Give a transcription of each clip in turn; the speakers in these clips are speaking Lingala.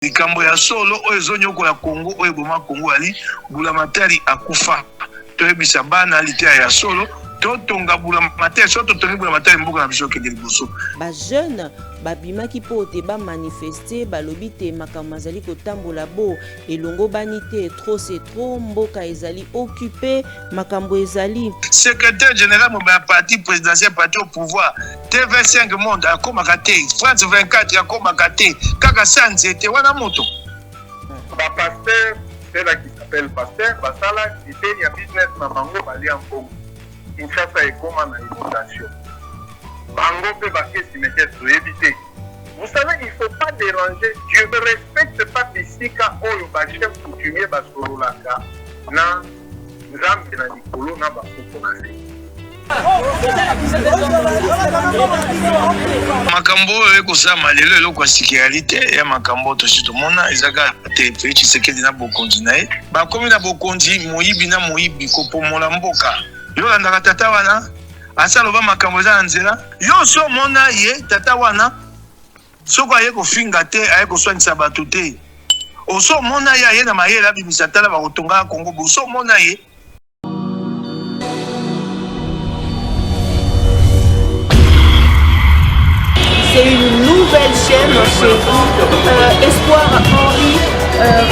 likambo ya solo oyo ezonyoko ya Congo oyo boma Congo ali Bulamatari akufa toyebisa bana litea ya solo totonga Bulamatari soto tongi Bulamatari mboka na biso kende liboso ba jeune babimaki po te ba manifester balobi te makambo azali kotambola bo elongo bani te trop c'est trop mboka ezali occupé makambo ezali secrétaire général mon parti présidentiel parti au pouvoir TV5 monde akomaka te France 24 akomaka te kaka sanze ete wana moto ba pasteur c'est là qui s'appelle pasteur basala kiteni ya business na bango bali en Congo Kinshasa ekoma na inondation bango pe bakesi mekeso éviter. Vous savez, il ne faut pas déranger. Dieu ne respecte pas bisika oyo ba chef coutumier basololaka na nzambe na likolo na bakoko na se. makambo oyo ekosama lelo eloko ya sécurité ya makambo tosi tomona ezaka te Félix Tshisekedi na bokonzi na ye bakomi na bokonzi moyibi na moyibi kopomola mboka yolandaka tata wana asaloba makambo eza na nzela yo so mona ye tata wana soko aye kofinga te aye koswanisa bato te oso mona ye aye na mayele abimisa tala bakotonga Congo boso mona ye. C'est une nouvelle chaîne chez vous, Espoir Henri,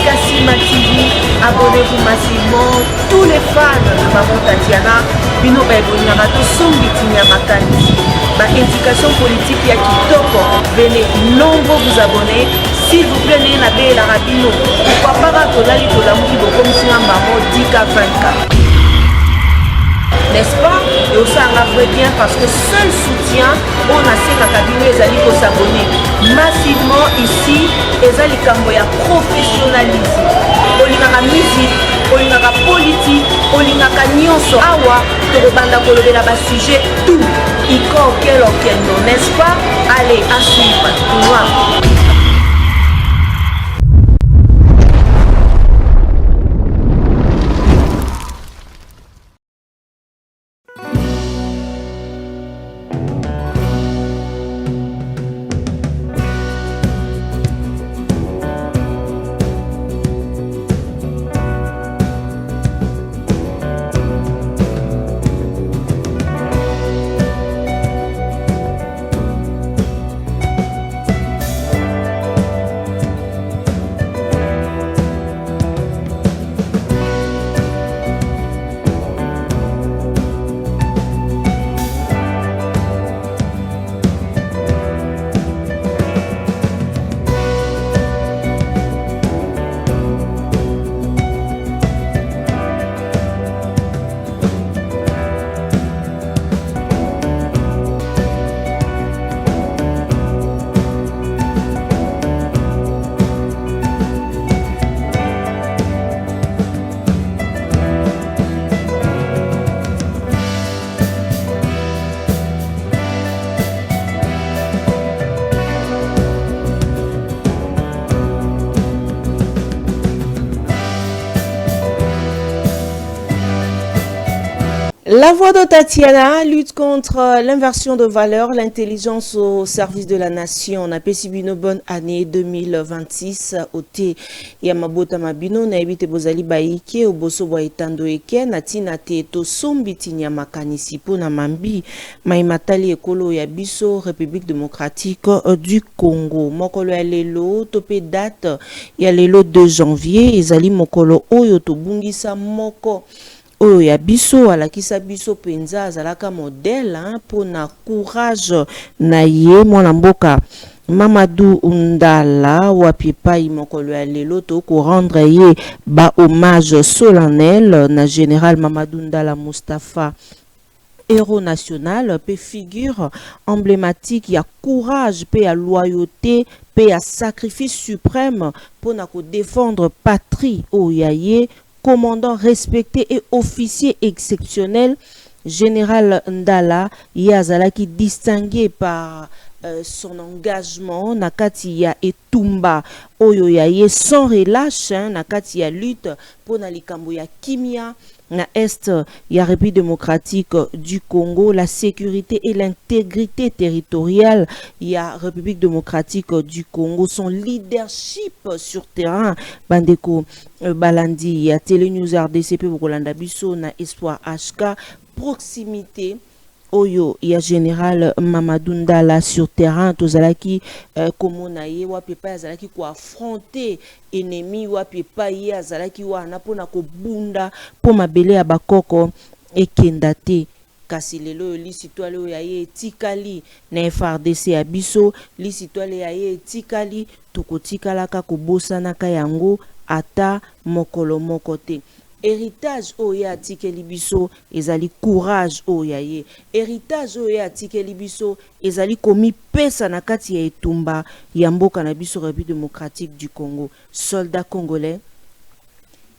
Kassima TV, abonnez-vous massivement, tous les fans de Maman Tatiana, Bino Baibonina, Tosombi Tinia Makani, ma éducation politique ya kitoko, venez nombreux vous abonner, s'il vous plaît, n'ayez la belle Arabino, pourquoi pas Tolali Tolamoui, comme si un maman 10K 24. N'est-ce pas? Et aussi un vrai bien parce que seul soutien, on a ces cabinets ezali ko s'abonner massivement ici, ezali kambo ya professionnalisme. Olingaka musique, olingaka politique, olingaka nyonso awa to banda kolobela ba sujet tout. Iko quel non, n'est-ce pas? Allez, à suivre. Wow. La voix de Tatiana lutte contre l'inversion de valeur, l'intelligence au service de la nation. On a une bonne année 2026 au thé. Yamabota Mabino, Naibite Bozali Baike, Oboso Waitando Eke, Natina Te, Tosombi Tinya Makanisi, Pona Mambi, Maimatali Ekolo Yabiso, République démocratique du Congo. Mokolo Yalelo, Topé date, Yalelo 2 janvier, Ezali Mokolo Oyo Tobungisa Moko. Oyo ya biso alakisa biso penza azalaka modèle pour na courage na ye mwana mboka Mamadou Ndala wapi pai mokolo ya lelo to ko rendre ye ba hommage solennel na général Mamadou Ndala Mustafa héros national pe figure emblématique ya courage pe ya loyauté pe ya sacrifice suprême pour na ko défendre patrie o yaye commandant respecté et officier exceptionnel, général Ndala Yazala qui distingué par son engagement nakati ya etumba oyo ya ye sans relâche nakati ya lutte pour na likambo ya kimia na est ya République démocratique du Congo, la sécurité et l'intégrité territoriale ya République démocratique du Congo, son leadership sur terrain bandeko balandi ya Télé News RDCP Bokolanda biso na Espoir HK proximité oyo ya général Mamadou Ndala sur terrain tozalaki komona ye wapi pa azalaki ko affronter ennemi wapi pa ye azalaki wana pona ko bunda po mabele ya bakoko ekenda te kasi lelo lisitwale oyo ya ye etikali na FRDC ya biso lisitwale ya ye etikali tokotikalaka kobosanaka yango ata mokolo moko te. Héritage oya tikeli biso ezali courage oya ye héritage oya tikeli biso ezali komi pesa na kati ya etumba ya mboka na biso République démocratique du Congo, soldats congolais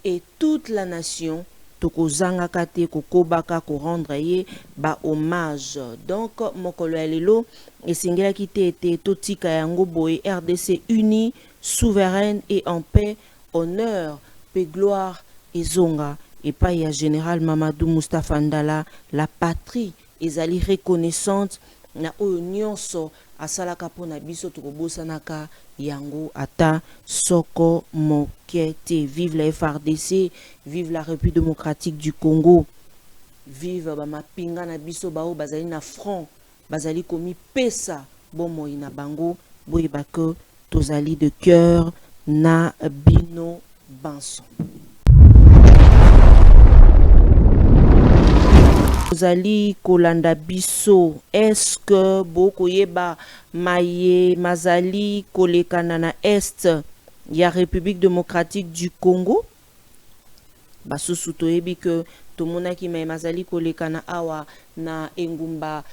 et toute la nation tokozanga kate kokobaka ko rendre ye ba hommage. Donc mokolo ya lelo esengela kite ete totika yango boye RDC unie, souveraine et en paix, honneur, paix, gloire et zonga et pas ya général Mamadou Moustapha Ndala, la patrie ezali reconnaissante na oyo nyonso asalaka pona biso tokobosanaka yango ata soko mokete. Vive la FRDC, vive la République démocratique du Congo, vive ba mapinga na biso bao bazali na front bazali komi pesa bomoi na bango boyeba que tozali de cœur na bino banso. Zali kolanda biso, est-ce que boko yeba maye mazali kolekana na est ya République démocratique du Congo? Basusu toyebi que tomonaki maye mazali kolekana awa na engumba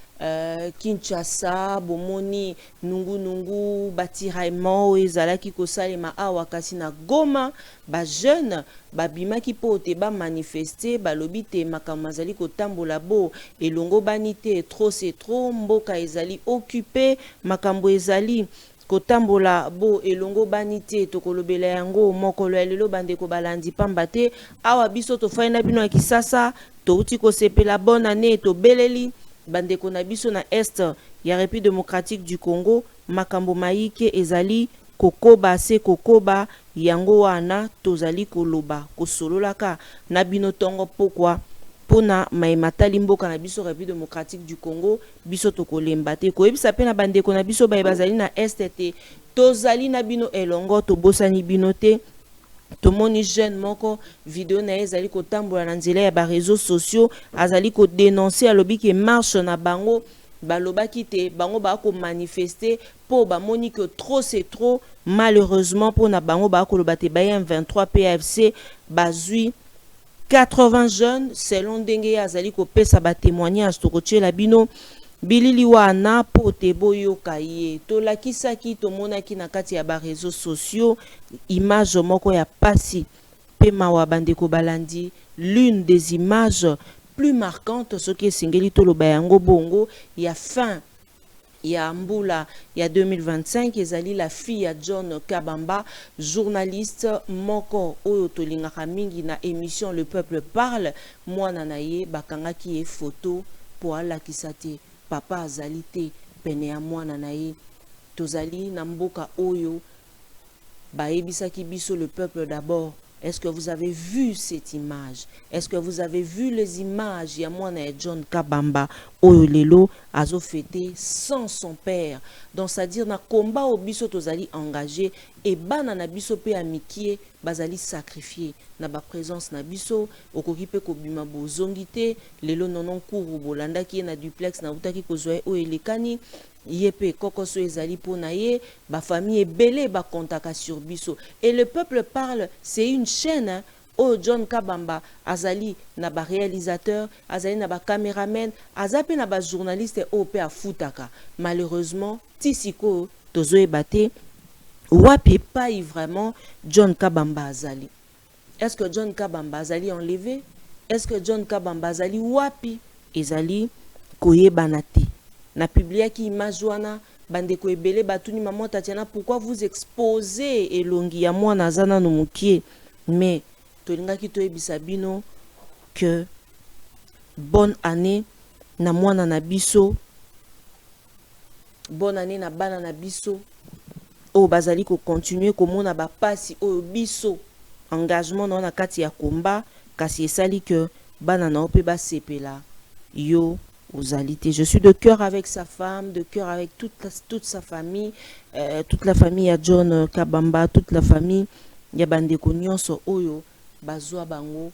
Kinshasa bomoni nungu batiraillement ezalaki kosalema awa kasi na Goma ba jeune babimaki po te ba manifester balobi te makambo azali kotambola bo elongo banite trop c'est trop mboka ezali occupé makambo ezali kotambola bo elongo banite tokolobela yango mokolo ya lelo bandeko balandi pamba te awa biso tofaina bino ya Kisasa touti kosepela bonne année to beleli bandeko na biso na est ya République démocratique du Congo makambo maike ezali kokoba se kokoba yango wana tozali koloba kosololaka na bino tongo pokwa pona maimatali mboka na biso République démocratique du Congo biso tokolemba te koyebisa pe na bandeko na biso bazali na est te tozali na bino elongo tobosani bino te. Tomoni jeune moko vidéo na ezali kotambola na nzela ya ba réseaux sociaux azali ko dénoncer alobi ke marche na bango balobaki te bango ba ko manifester po ba moni que trop c'est trop malheureusement pour na bango ba ko lobate ba M23 PFC bazui 80 jeunes selon ndenge azali ko pesa ba témoignage to kochela bino bilili wana pote boyoka ye tolakisaki tomonaki na kati ya ba réseaux sociaux image moko ya pasi pe mawa bandeko balandi l'une des images plus marquantes ce qui esengeli toloba yango bongo ya fin ya mbula ya 2025 ezali la fille ya John Kabamba journaliste moko oyo tolingaka mingi na émission Le Peuple Parle mwana na ye bakangaki ye photo po alakisa te papa azali te pene ya mwana na ye tozali na mboka oyo baebisaki biso le peuple d'abord. Est-ce que vous avez vu cette image? Est-ce que vous avez vu les images ya mwana ya John Kabamba oyo lelo azo fêté sans son père? Donc c'est-à-dire na combat au biso tozali engagé et bana na biso pe amikie bazali sacrifié na ba présence na biso okoki pe kobima bozongi te lelo nonon kuru bolandaki na duplex na utaki kozwa oyo elekani yepe kokoso ezali pona ye ba famille belé ba kontaka sur biso et le peuple parle c'est une chaîne oh John Kabamba azali na ba réalisateur azali na ba caméraman azape na ba journaliste au pe afutaka malheureusement tisiko tozo ebate wapi pas vraiment John Kabamba azali. Est-ce que John Kabamba azali enlevé? Est-ce que John Kabamba azali wapi ezali koyebana te na publiaki image wana bandeko ebele batuni maman Tatiana, pourquoi vous exposez elongi ya mwana zana no mukie? Mais tolingaki toyebisa bino que bonne année na mwana na biso, bonne année na bana na biso o bazali ko continuer komona ba pasi o biso engagement na kati ya combat kasi esali que bana na ope ba sepela yo ozalité. Je suis de cœur avec sa femme, de cœur avec toute sa famille, toute la famille ya John Kabamba, toute la famille ya bandeko nyonso oyo bazwa bango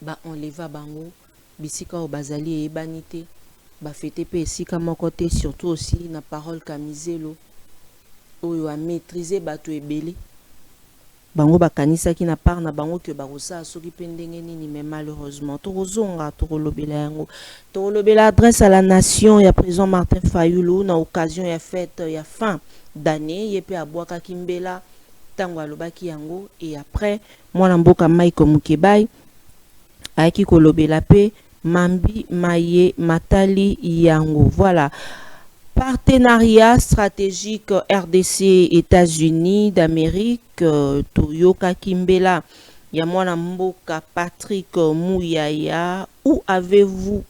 ba enleva bango bisika o bazali e banité ba fêter pe esika moko te, surtout aussi na parole Kamizelo oyo a maîtriser bato ebele bango bakanisa ki na part na bango que barosa soki pendenge nini, mais malheureusement torozonga torolobela yango torolobela adresse à la nation ya président Martin Fayulu na occasion ya fête ya fin d'année yepe abwaka kimbela tango alobaki yango. Et après mwana mboka Mike Mukebai ayaki kolobela pe mambi maye matali yango. Voilà, partenariat stratégique RDC États-Unis d'Amérique, Toyoka Kimbela ya mwana mboka Patrick Mouyaya. Où avez-vous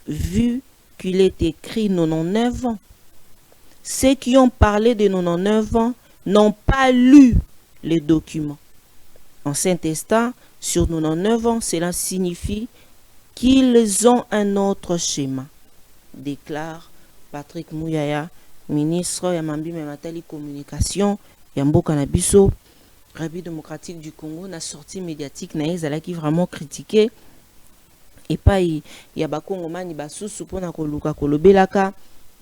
vu qu'il est écrit 99 ans? Ceux qui ont parlé de 99 ans n'ont pas lu les documents. En Saint-Estat, sur 99 ans, cela signifie qu'ils ont un autre schéma, déclare Patrick Mouyaya, ministre Yamambi Mematali Communication, Yamboka Nabiso, République démocratique du Congo, na sortie médiatique na qui vraiment critiqué. Et pas Yabakongo mani basusu pona koluka kolobelaka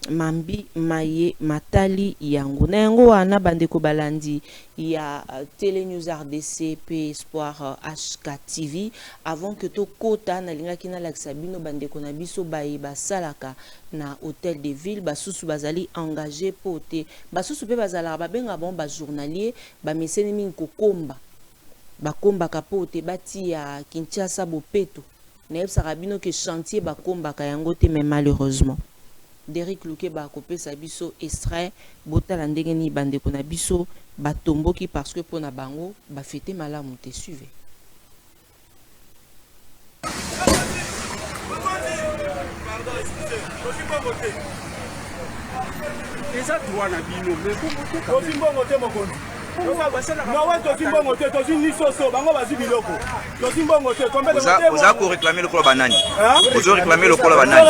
mambi maye matali yango na yango wana bandeko balandi ya Télé News RDC P Espoir HK TV. Avant que to kota na linga kina laksabino bandeko na biso baye basalaka na hôtel de ville basusu bazali engagé pote basusu pe bazala babenga bon ba journalier ba meseni mingi kokomba bakomba kapote bati ya Kinshasa bopeto na yebsaka bino que chantier bakomba ka yango te, mais malheureusement Derrick Luke ba kopé sa biso extrait botala ndenge ni bandeko na biso batomboki parce que pona bango ba fêter malamu te. Suivez. Vous avez réclamé le col banani. Vous avez réclamé le col banani.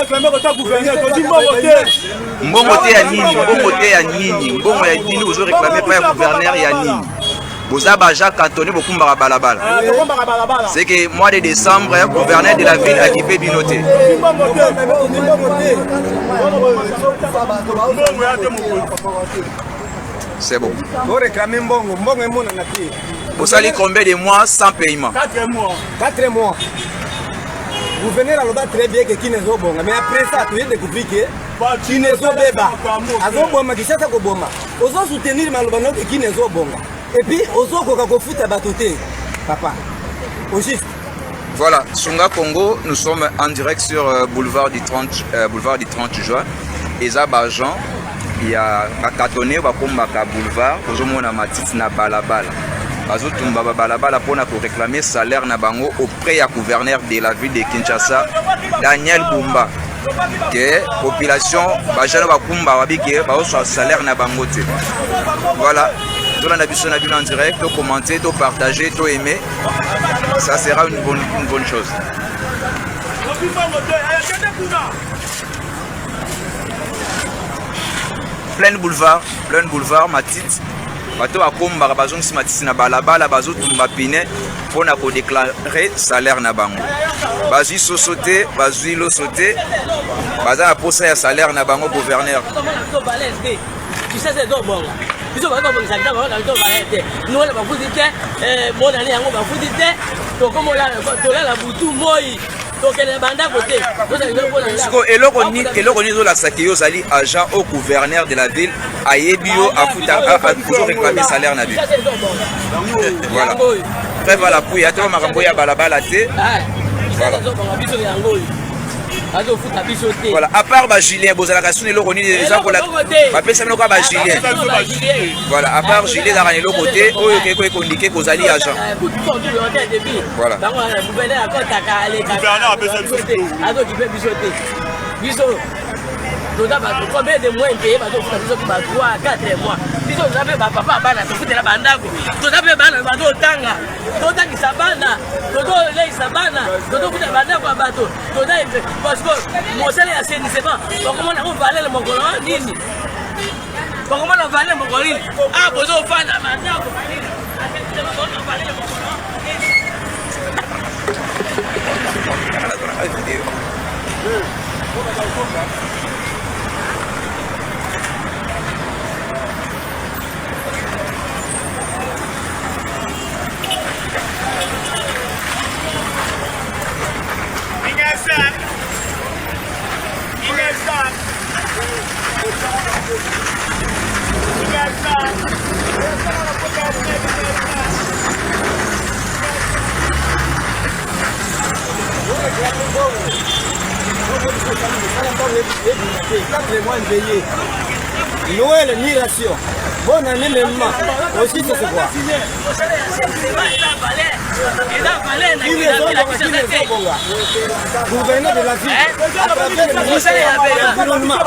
Mbongote ya nini? Mbongote ya nini? Mbongo ya nini? Vous avez réclamé pas le gouverneur ya nini? Vous avez déjà cantonné beaucoup de balabala. C'est que mois de décembre, le gouverneur de la ville a équipé Binoté. C'est bon. Vous réclamez Mbongo. Mbongo est mon anapi. Vous allez combien de mois sans paiement? 4 mois. 4 mois. Vous venez à l'objet très bien que qui n'est pas bon. Mais après ça, vous avez découvert que qui n'est pas bébé. Avant bon, qui s'est boma. Osons soutenir malobano que qui n'est pas bon. Et puis osons qu'on fout à batoté. Papa. Au juste. Voilà, Sunga Congo, nous sommes en direct sur boulevard du 30 juin. Ezabajan, il y a Kakatonné, Bakombaka boulevard, Ozomona Matisse na balabala. Bazotumba balabala pour réclamer salaire na bango auprès du gouverneur de la ville de Kinshasa, Daniel Bumba. Que population, Bajano Bakumba Wabike, Baoso salaire na bango te. Voilà. Tout le monde en direct, tout commenter, tout partager, tout aimer. Ça sera une bonne chose. Plein boulevard, Matite. Bato akomba bazon si Matite na balabala bazo tumba pine pour na ko déclarer salaire na bango. Bazui so sauter, bazui lo sauter. Baza na posa ya salaire na bango gouverneur. Biso ba ko bonza ndaba na to ba ete no la ba fudite mo na yango ba fudite to komo la butu moi to kele banda côté siko eloko ni zo la sakiyo sali agent au gouverneur de la ville ayebio afuta pour réclamer salaire na ville. Voilà très voilà pour ya to makambo ya balabala te. Voilà Voilà, à part Julien, Bozala Soune, le Roni, les gens pour la. Appelle ça Julien. Voilà, à part Julien, la Ranelo côté, où il y a indiqué Bozali agent. Voilà. Combien de mois payé par 3 4 mois. Ils ont jamais papa bana to futela bandako. To zabe bana bando tanga. To tangi sabana. To do le sabana. To do futela bandako abato. To da parce que mon salaire a séni c'est pas. Comment on va aller le mongolo nini? Comment on va aller le mongolo? Ah bozo fana bandako. Noël, ni ration. Bonne année, même. Aussi, c'est quoi? Gouverneur de la ville, à travers le ministère de l'environnement,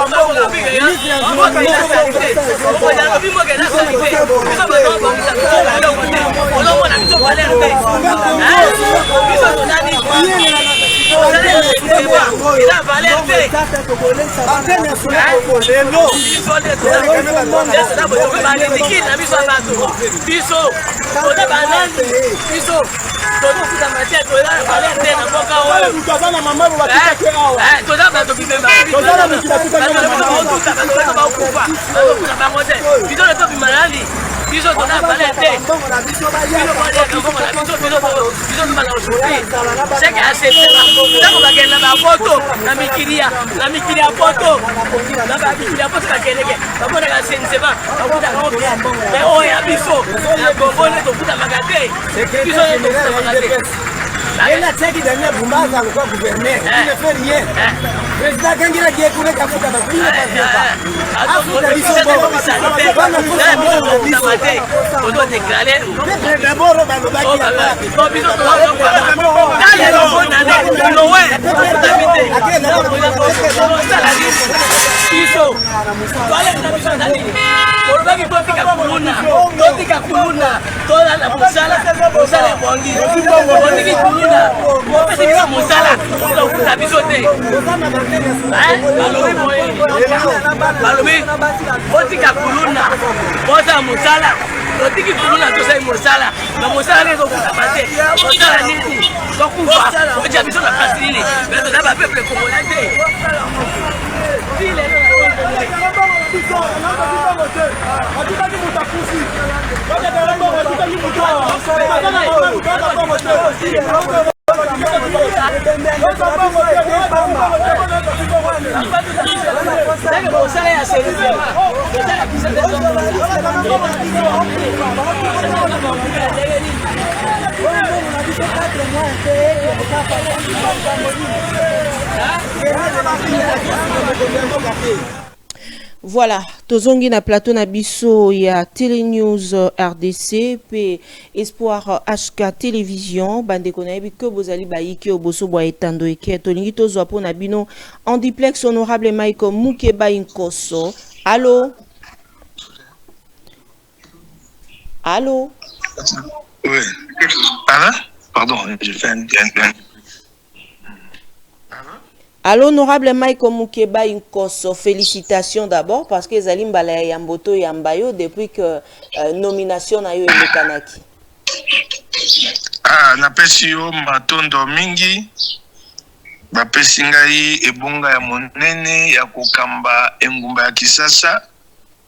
il a tchèque dernier Boumbaza encore gouverneur, il ne fait rien. Président Kangira qui est coulé comme ça, il ne fait pas. On doit déclarer. D'abord, on va le Voilà, tozongi na plateau na biso ya Télénews RDC pe Espoir HK Télévision bande konayebi que bozali bayiki oboso bwa etando eke tolingi tozwa po na bino en duplex honorable Michael Mukeba Inkoso. Allô? Allô? Oui. Pardon, j'ai fait un... Allô, honorable Michael Mukeba Inkoso, félicitations d'abord parce que Zalim Bala Yamboto Yambayo depuis que nomination na yo elekanaki. Ah, napesi yo matondo mingi. Bapesi ngai ebonga ya monene ya kokamba engumba ya Kisasa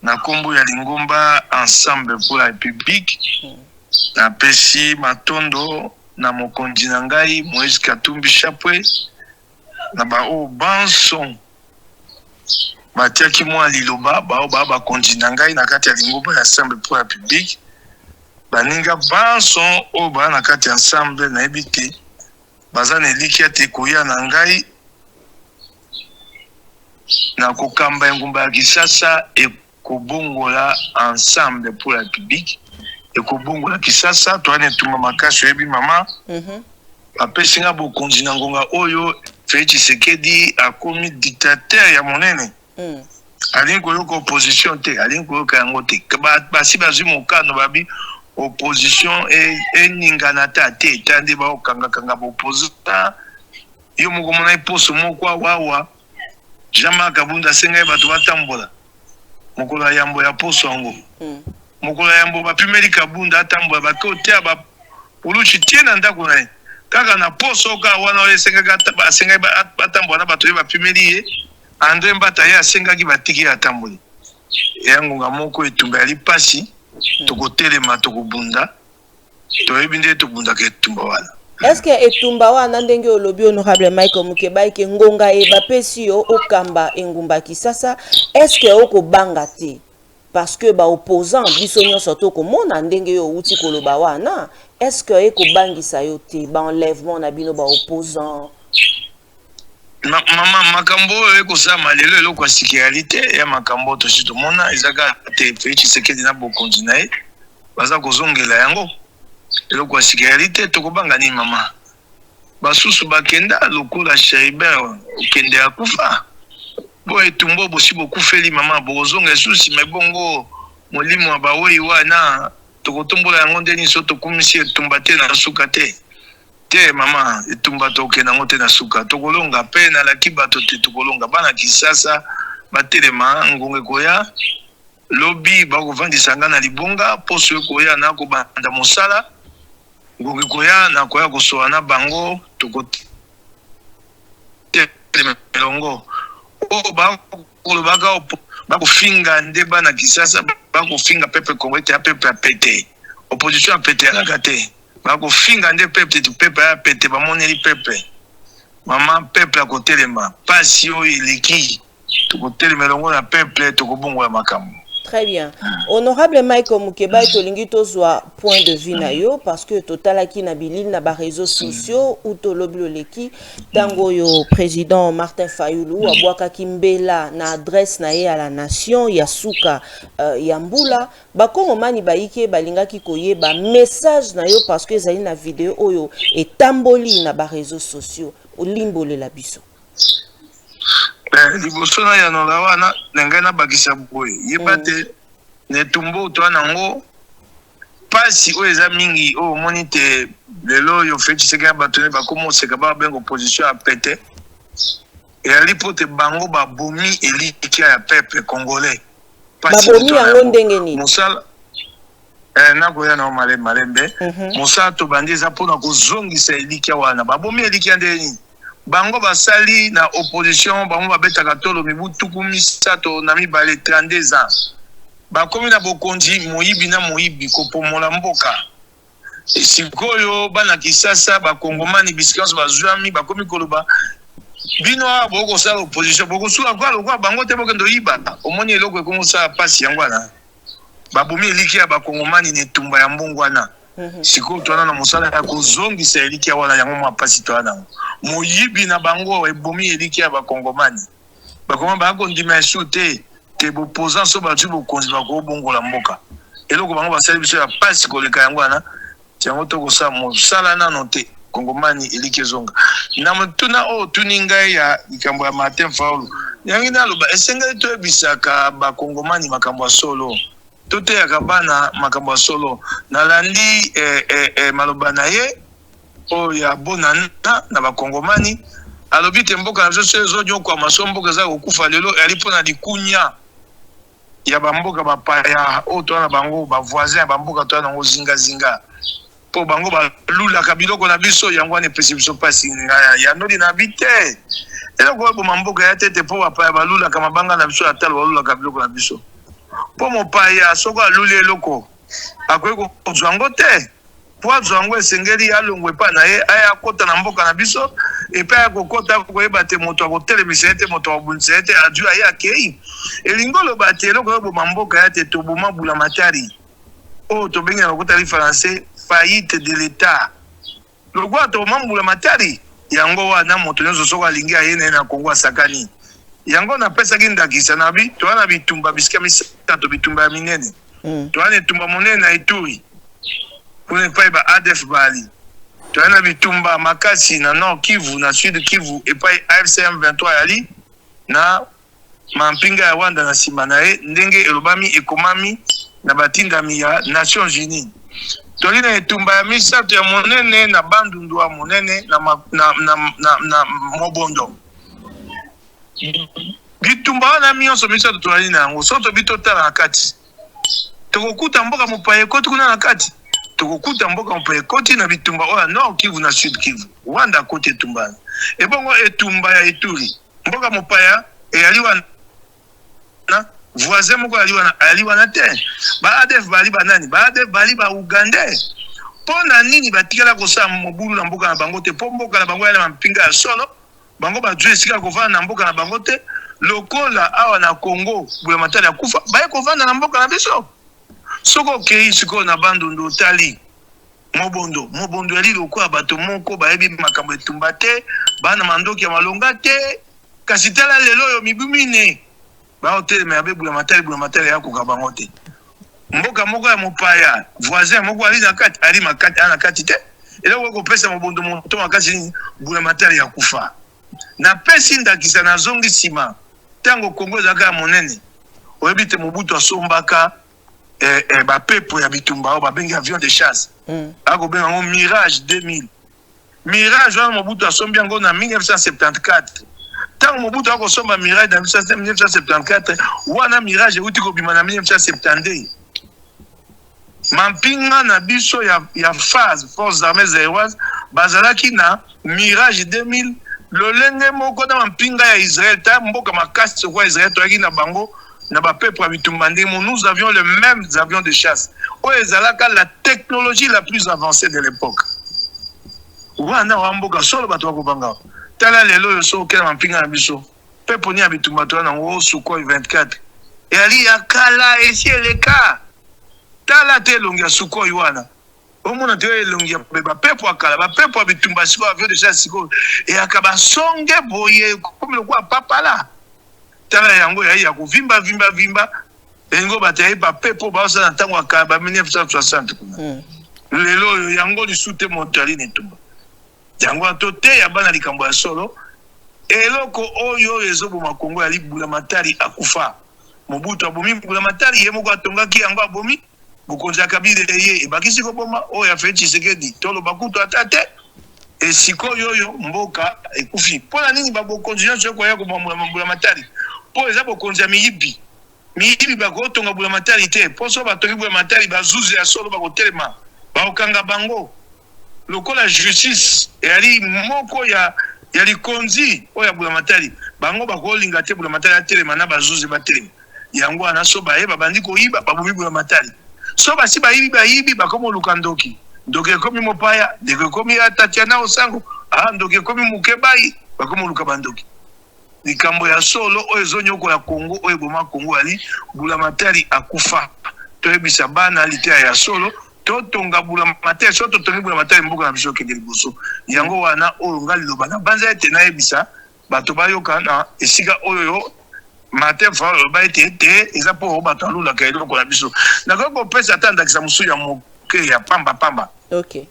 na kombo ya lingomba ensemble pour la République. Napesi matondo na mokonzi na ngai Moïse Katumbi Chapwe. Na ba o banson batiaki mwa liloba bao ba kontinga ngai na kati ya lingomba ya ensemble pour la République baninga banson o ba na kati ya ensemble na ebite baza na eliki ate koya na ngai na kokamba engumba ya Kisasa ekobongola ensemble pour la République ekobongola Kisasa toane tuma makasi ebi mama apesinga bokonzi na ngonga oyo Félix Tshisekedi akomi dictateur ya monene alingi koyoka opposition te alingi koyoka yango te basi bazwi mokano babi opposition eningana te etande baokangakanga baopposita yo moko mona eposo moko awawa Jean-Marc Kabunda asengai bato batambola mokolo ya yambo ya poso yango mokolo ya yambo bapimeli Kabunda atambola bakotea puluchi tie na ndako na ye kaka na poso ka wana asengai batambola na bato ye bapimeli ye André Mbata ye asengaki batiki ya tamboli yango moko etumba yali pasi tokotelema tokobunda toyebi nde tobundaka etumba wana. Est-ce que etumba wana ndenge olobi honorable Michael Mukebai ke ngonga e bapesi yo okamba engumba Kisasa est-ce que okobanga te parce que ba opposant biso nyonso tokomona ndenge yo uti koloba wana est-ce que ekobangisa yo te ba enlèvement na bino ba opposant Mama makambo ekosama lelo eloko ya sécurité ya makambo to sito mona ezaka te Félix Tshisekedi na bokonzi na ye baza kozongela yango eloko ya sécurité tokobanga ni mama basusu bakenda lokola Shaiber okende akufa bo etumbo bosi bokufeli mama bozonga susi mebongo molimo wa bawoyi wana tokotombola yango ndeni so tokumisi etumba te na suka te mama etumba toke na ngote na suka tokolonga pe na laki bato te tokolonga bana Kisasa batelema ngonge koya lobi bakovandisa nga na libonga poso koya na kobanda mosala ngonge koya na koya kosoa na bango tokotelema melongo o bakolobaka bakofinga nde bana Kisasa bakofinga pepe Kongo te pepe apete opposition apete alaka te bako finga nde pepe tu pepe ya pete bamoneli pepe mama pepe akotelema pasi oyo eleki tokotelema longo na pepe tokobongola makambo. Très bien. Honorable Michael Mukebai tolingi tozwa point de vue na yo parce que totalaki na bilil na ba réseaux sociaux ou tolobi oleki tango yo président Martin Fayulu abwaka kimbela na adresse na ye à la nation ya suka ya mbula bakongo mani baike balingaki koyeba message na yo parce que ezali na vidéo oyo etamboli na ba réseaux sociaux olimbole la biso. Liboso na ya nola wana nengai na bakisa boye yeba te netumbo to nango pasi oyo eza mingi oyo moni te lelo yo Félix Tshisekedi batone bakomoseka babenga opposition apete eyali po te bango babomi elikia ya peuple congolais babomi yango ndenge nini mosala nakoya na malembe mosala tobandi eza mpona kozongisa elikia wana babomi elikia ndenge nini bango basali na opposition bango babetaka tolo mibu tuku misato na mibale 32 ans bakomi na bokonzi moyibi na moyibi kopomola mboka sikoyo bana Kisasa bakongomani bisikance bazwami bakomi koloba bino bokosala opposition bokosula kwa bango te bokendo yiba omoni eloko ekongosala pasi yango wana babomi eliki ya bakongomani netumba ya mbongo wana sikoyo twana na mosala ya kozongisa eliki ya wana yango mwa pasi twana moyibi na bango ebomi eliki ya bakongomani bakongomani bakondima esu te bopozan so batu bokonzi bakobongola mboka eloko bango basali biso ya pasi koleka yango wana tiango tokosala mosala nano te kongomani eliki ezonga na motuna oyo tuni ngai ya likambo ya Martin Fayulu yangi naloba esengeli toyebisaka bakongomani makambo ya solo toteyaka bana makambo ya solo nalandi maloba na ye oyo ya bonana na bakongomani alobi te mboka na biso ezonyokwa maso mboka eza kokufa lelo yali mpona likunya ya bamboka bapaya oyo towana bango bavoisin ya bamboka towana nango zingazinga mpo bango balulaka biloko na biso yango wana epesi biso mpasi yanoli na bi te eloko oyo boma mboka ya tete mpo bapaya balulaka mabanga na biso ya talo balulaka biloko na biso mpo mopaya soko aluli eloko akoki kozwa yango te po azwa yango esengeli alongwe epai na ye aya akota na mboka na biso epai aya kokota koyeba te moto akotelemisa ye te moto akobundisa ye te adu aye akei elingi oloba te eloko oyo boma mboka ya te toboma bula matari oyo tobengela kokotali français faillite de l'état lokwa toboma bula matari yango wana moto nyonso soko alingi aye na ye na Kongo asakani yango na pesa kindakisa na bi to na bitumba bisika misato bitumba minene to na tumba monene na Ituri pour ne pas ADF Bali to na bitumba makasi na Nord Kivu na Sud Kivu et pas AFC M23 yali na mampinga ya Rwanda na simanae ndenge elobami ekomami na batindami ya Nations Unies tolina etumba ya misato ya monene na bandundu ya monene na mobondo bitumba wana mionso misato tolina yango soto bitotala na kati tokokuta mboka mopaye koti kuna na kati tokokuta mboka mopaye koti na bitumba oya Nord Kivu na Sud Kivu Rwanda kote etumba ebongo etumba ya Ituri mboka mopaya eyali wana voisin moko ali wana te ba ADF bali banani ba ADF bali ba Uganda pona nini batikala kosa mobulu na mboka na bango te po mboka na bango ya mpinga ya solo bango ba jwe sika kovana na mboka na bango te lokola awa na Congo bula matali akufa baye kovana na mboka na biso soko kei siko na bandundu tali mobondo yali lokola bato moko bayebi makambo etumba te bana mandoki ya malonga te kasi tala lelo yo mibumine ba hotel me abebula matali ya kukabango te mboka moko ya mopaya voisin moko ali na kati ali makati ana kati te eloko ko pesa mobondo moto makasi bula matali ya kufa na pesi ndakisa na zongi sima tango Kongo zaka monene oyebite Mobutu asombaka ba pepo ya bitumba o ba bengi avion de chasse ako benga ngo Mirage 2000 Mirage wa Mobutu asombi yango na 1974 tant Mobutu a somba Mirage dans 1974 wana Mirage uti ko bima na 1972 mampinga na biso ya phase forces armées zéroises bazalaki na Mirage 2000 lolenge moko na mampinga ya Israël ta mboka makasi kwa Israël toaki na bango na ba peuple ya bitumba ndemo nous avions les mêmes avions de chasse o ezalaka la technologie la plus avancée de l'époque wana wa mboka solo bato ko banga tala lelo yo so kela mampinga na biso pepo ni abitumba to na ngo Sukhoi 24 et ali yakala esieleka tala te longi ya Sukhoi wana omona te longi ya beba pepo akala ba pepo abitumba siko avion de chasse siko et akaba songe boye comme le quoi papala tala yango ya kuvimba vimba engo bataye ba pepo ba osa na tango akaba 1960 kuna lelo yango lisute montali netumba yango tote ya bana likambo ya solo eloko oyo ezoboma Kongo ya libula matari akufa Mobutu abomi bula matari ye moko atongaki yango abomi bokonza kabile ye ebakisi ko boma oyo afe Tshisekedi tolo bakuto atate esiko yoyo mboka ekufi pona nini babokonza soko ya ko bula matari po eza bokonza miyibi bakotonga bula matari te poso batongi bula matari bazuzi ya solo bakotelema baokanga bango lokola justice yali moko ya likonzi oya bula matali bango bakolinga te bula matali atelema na bazuzi batelema yango ana so baye babandi koyiba babubi bula matali so basi bayibi bakomo lukandoki ndoke komi mopaya ndeke komi Tatiana Osango ndoke komi mukebai bakomo lukabandoki likambo ya solo oyo zonyoko ya Kongo oyo boma Kongo ali bula matali akufa toyebisa bana litea ya solo totonga bula matali soto tongi bula matali mboka na biso kende liboso yango wana oyo ngali loba na banza ete na yebisa bato bayoka na esika oyo matin fa ba ete eza po bato alula ka eloko na biso na ko pesa tandakisa musu ya moke ya pamba okay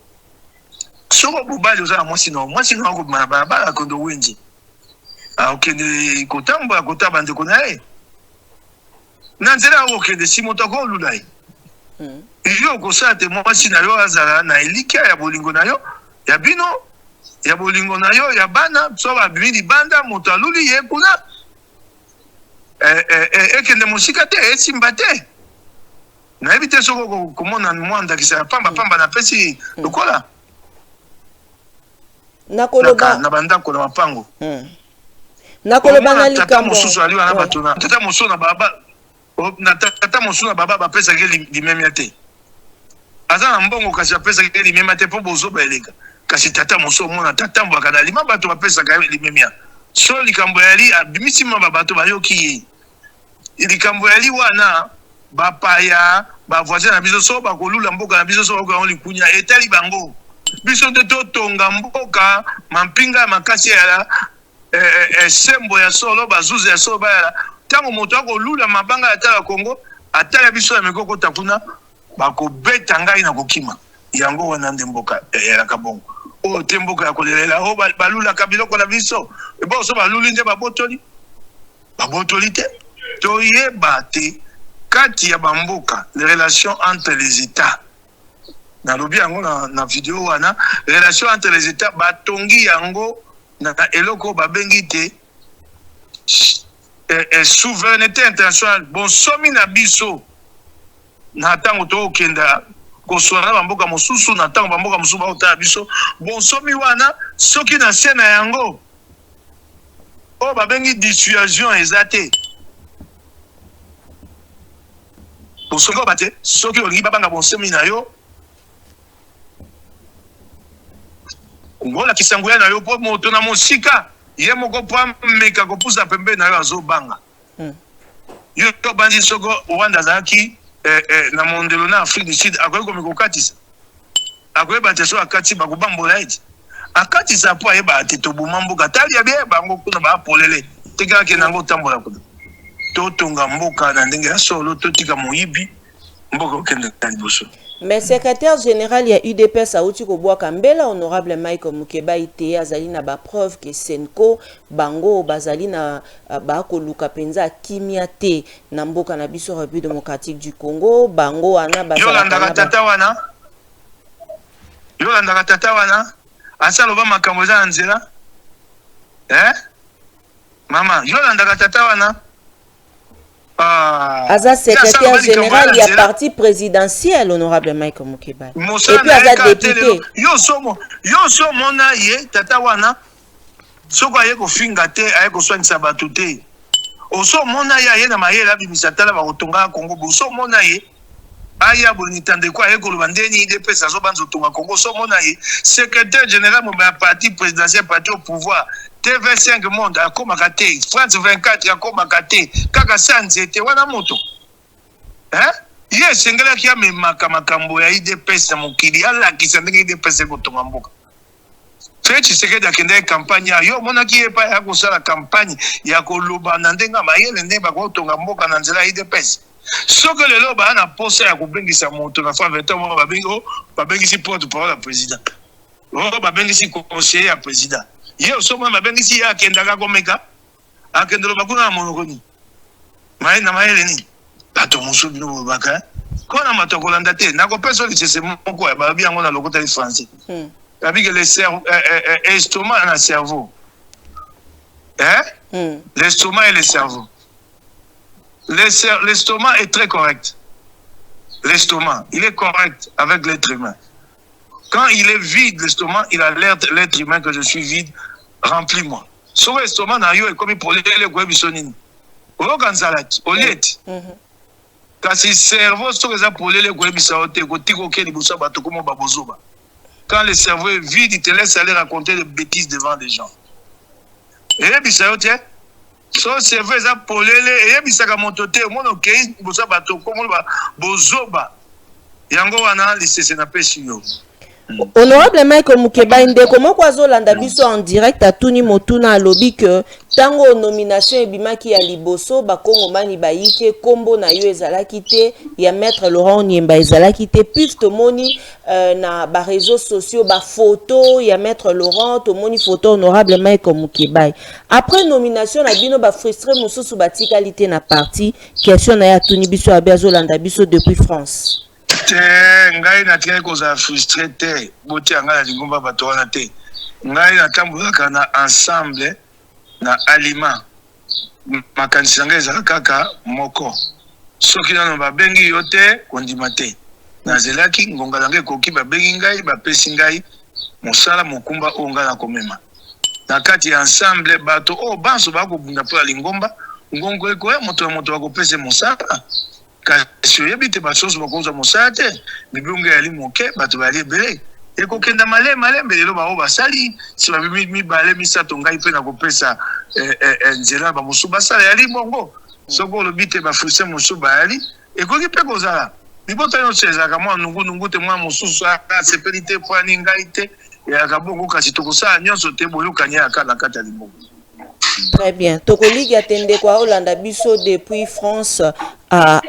soko bubali oza mwasi no ko baba kondo wenji okende kotambo kotaba ndeko nae na nzela okende simoto ko lulai iyo kosate mwasi na yo azala na elika ya bolingo na yo ya bino ya bolingo na yo ya bana so ba bini banda moto aluli ye kuna ekende musika te esimba te na ebite soko komona mwanda kisa pamba na pesi lokola nakoloba na bandako na mapango nakoloba na likambo mususu ali wana bato na tata mususu na baba na tata mususu na baba bapesa ke limemia te aza na mbongo kasi apesa ke limemia te po bozo baeleka kasi tata mususu mona tata mbaka na lima bato bapesa ka limemia so likambo yali abimisi mama bato bayoki likambo yali wana bapaya bavoisin na biso so bakolula mboka na biso so bakoka likunya etali bango biso te totonga mboka mampinga makasi ya sembo ya solo bazuza ya solo bayala tango moto akolula mabanga ya tala Congo atala biso ya mikoko takuna bakobeta ngai na kokima yango wana nde mboka ya kabongo o te mboka ya kolelela o balula kabiloko na biso ebo so baluli nde babotoli te toyeba te kati ya bamboka les relations entre les états na lobi yango na video wana relations entre les états batongi yango na eloko babengi te souveraineté internationale bon somi na biso na tango to okenda koswana bamboka mosusu na tango bamboka mosusu baotala biso bon somi wana soki na se na yango o babengi dissuasion eza te soki obate soki olingi babanga bonsomi na yo ngolakisa nguya na yo po moto na mosika ye moko po ameka kopusa pembe na yo azobanga yo tobandi soko Rwanda azalaki na mondelo na Afrique du Sud akoki komeka kokatisa akoyeba te so akati bakobambola ete akatisa po ayeba te toboma mboka tali ya bie bango kuna baapolele tekalaki nango otambola kuna totonga mboka na ndenge ya solo totika moyibi mboka okende na liboso. Mais secrétaire général, il y a UDPS à Outiko Kambela, honorable Mike Mukeba ite azali na ba preuve que Senko bango bazali na bako luka penza kimia te na mboka na biso République démocratique du Congo bango ana bazali Yolanda tata wana asalo ba makambo za nzela mama Yolanda tata wana Aza secrétaire général, il y a parti présidentiel, honorable Mike Mukeba. Et puis Aza député. Yo somo mona ye tata wana. Soko aye ko finga te, aye ko soignisa batu te. Oso mona ye na mayela bimisatala ba kotonga Congo. Oso mona ye aya bonitande kwa aye ko lobandeni IDPS azo banzo tonga Congo. So mona ye secrétaire général mo parti présidentiel parti au pouvoir. TV5 monde akoma kate France 24 akoma kate kaka sanzete wana moto ye sengela kia me makambo ya IDPS na mokili ala kisandenge IDPS ko tonga mboka Fetch sekeda kende campagne yo mona ki epa ya ko sala campagne ya ko loba na ndenga mayele ndeba ko tonga mboka na nzela IDPS soko lelo ba na posa ya ko bengisa moto na fa 20 mo babengisi porte-parole ya président babengisi conseiller ya président yo soma mabengisi ya kendaka komeka akendelo bakuna monokoni na mayele ni bato musu bino baka kona matokolanda te nako peso lisese moko ya babi yango na lokota li français babi que le cerveau estomac na cerveau l'estomac et le cerveau l'estomac est très correct l'estomac il est correct avec l'être humain. Quand il est vide, l'estomac, il alerte l'être humain que je suis vide, remplis-moi. Sur l'estomac, il est comme pour les guébissonines. Au Ganzalat, au liet. Quand le cerveau, sur les apolés, les guébissaotes, quand le cerveau est vide, il te laisse aller raconter des bêtises devant les gens. Et les bissaotes, son cerveau est apolé, et les bissacamontoté, au monde, ok, bozoba, bozoba. Yango wana, c'est n'a pas signé. Honorable Mike Mukeba ndeko moko azolanda biso en direct à Tuni Motuna alobi que tango nomination ebimaki ya liboso bakongo mani bayike kombo na yo ezalaki te ya maître Laurent Nyemba ezalaki te puis tomoni na ba réseaux sociaux ba photo ya maître Laurent tomoni photo honorable Mike Mukeba après nomination na bino ba frustré mosusu batikalité na parti question na ya Tuni biso abazolanda biso depuis France. Ngai na tia koza frustré te boti anga na lingomba bato wana te ngai na tambolaka na ensemble na aliment makanisi ngai ezala kaka moko soki nano babengi yo te kondima te nazelaki ngonga na ngai ekoki babengi ngai bapesi ngai mosala mokumba oyo ngai na komema na kati ya ensemble bato oyo banso bakobunda mpo ya lingomba ngongo ekoya moto na moto bakopesa mosala kasi oyebi te basoso bakozwa mosala te mibunga yali moke bato bali ebele ekokenda malembe lelo bao basali si babimi mibale misato ngai mpe na kopesa nzela bamosusu basala yali bongo soko olobi te bafruse mosusu bayali ekoki mpe kozala libota nyonso ezalaka mwa nungunungu te mwa mosusu asepeli te po ani ngai te eyaka bongo kasi tokosala nyonso te boyokani yaka na kati ya libongo Très bien. Tokoligi attendait quoi Hollanda Bisso depuis France a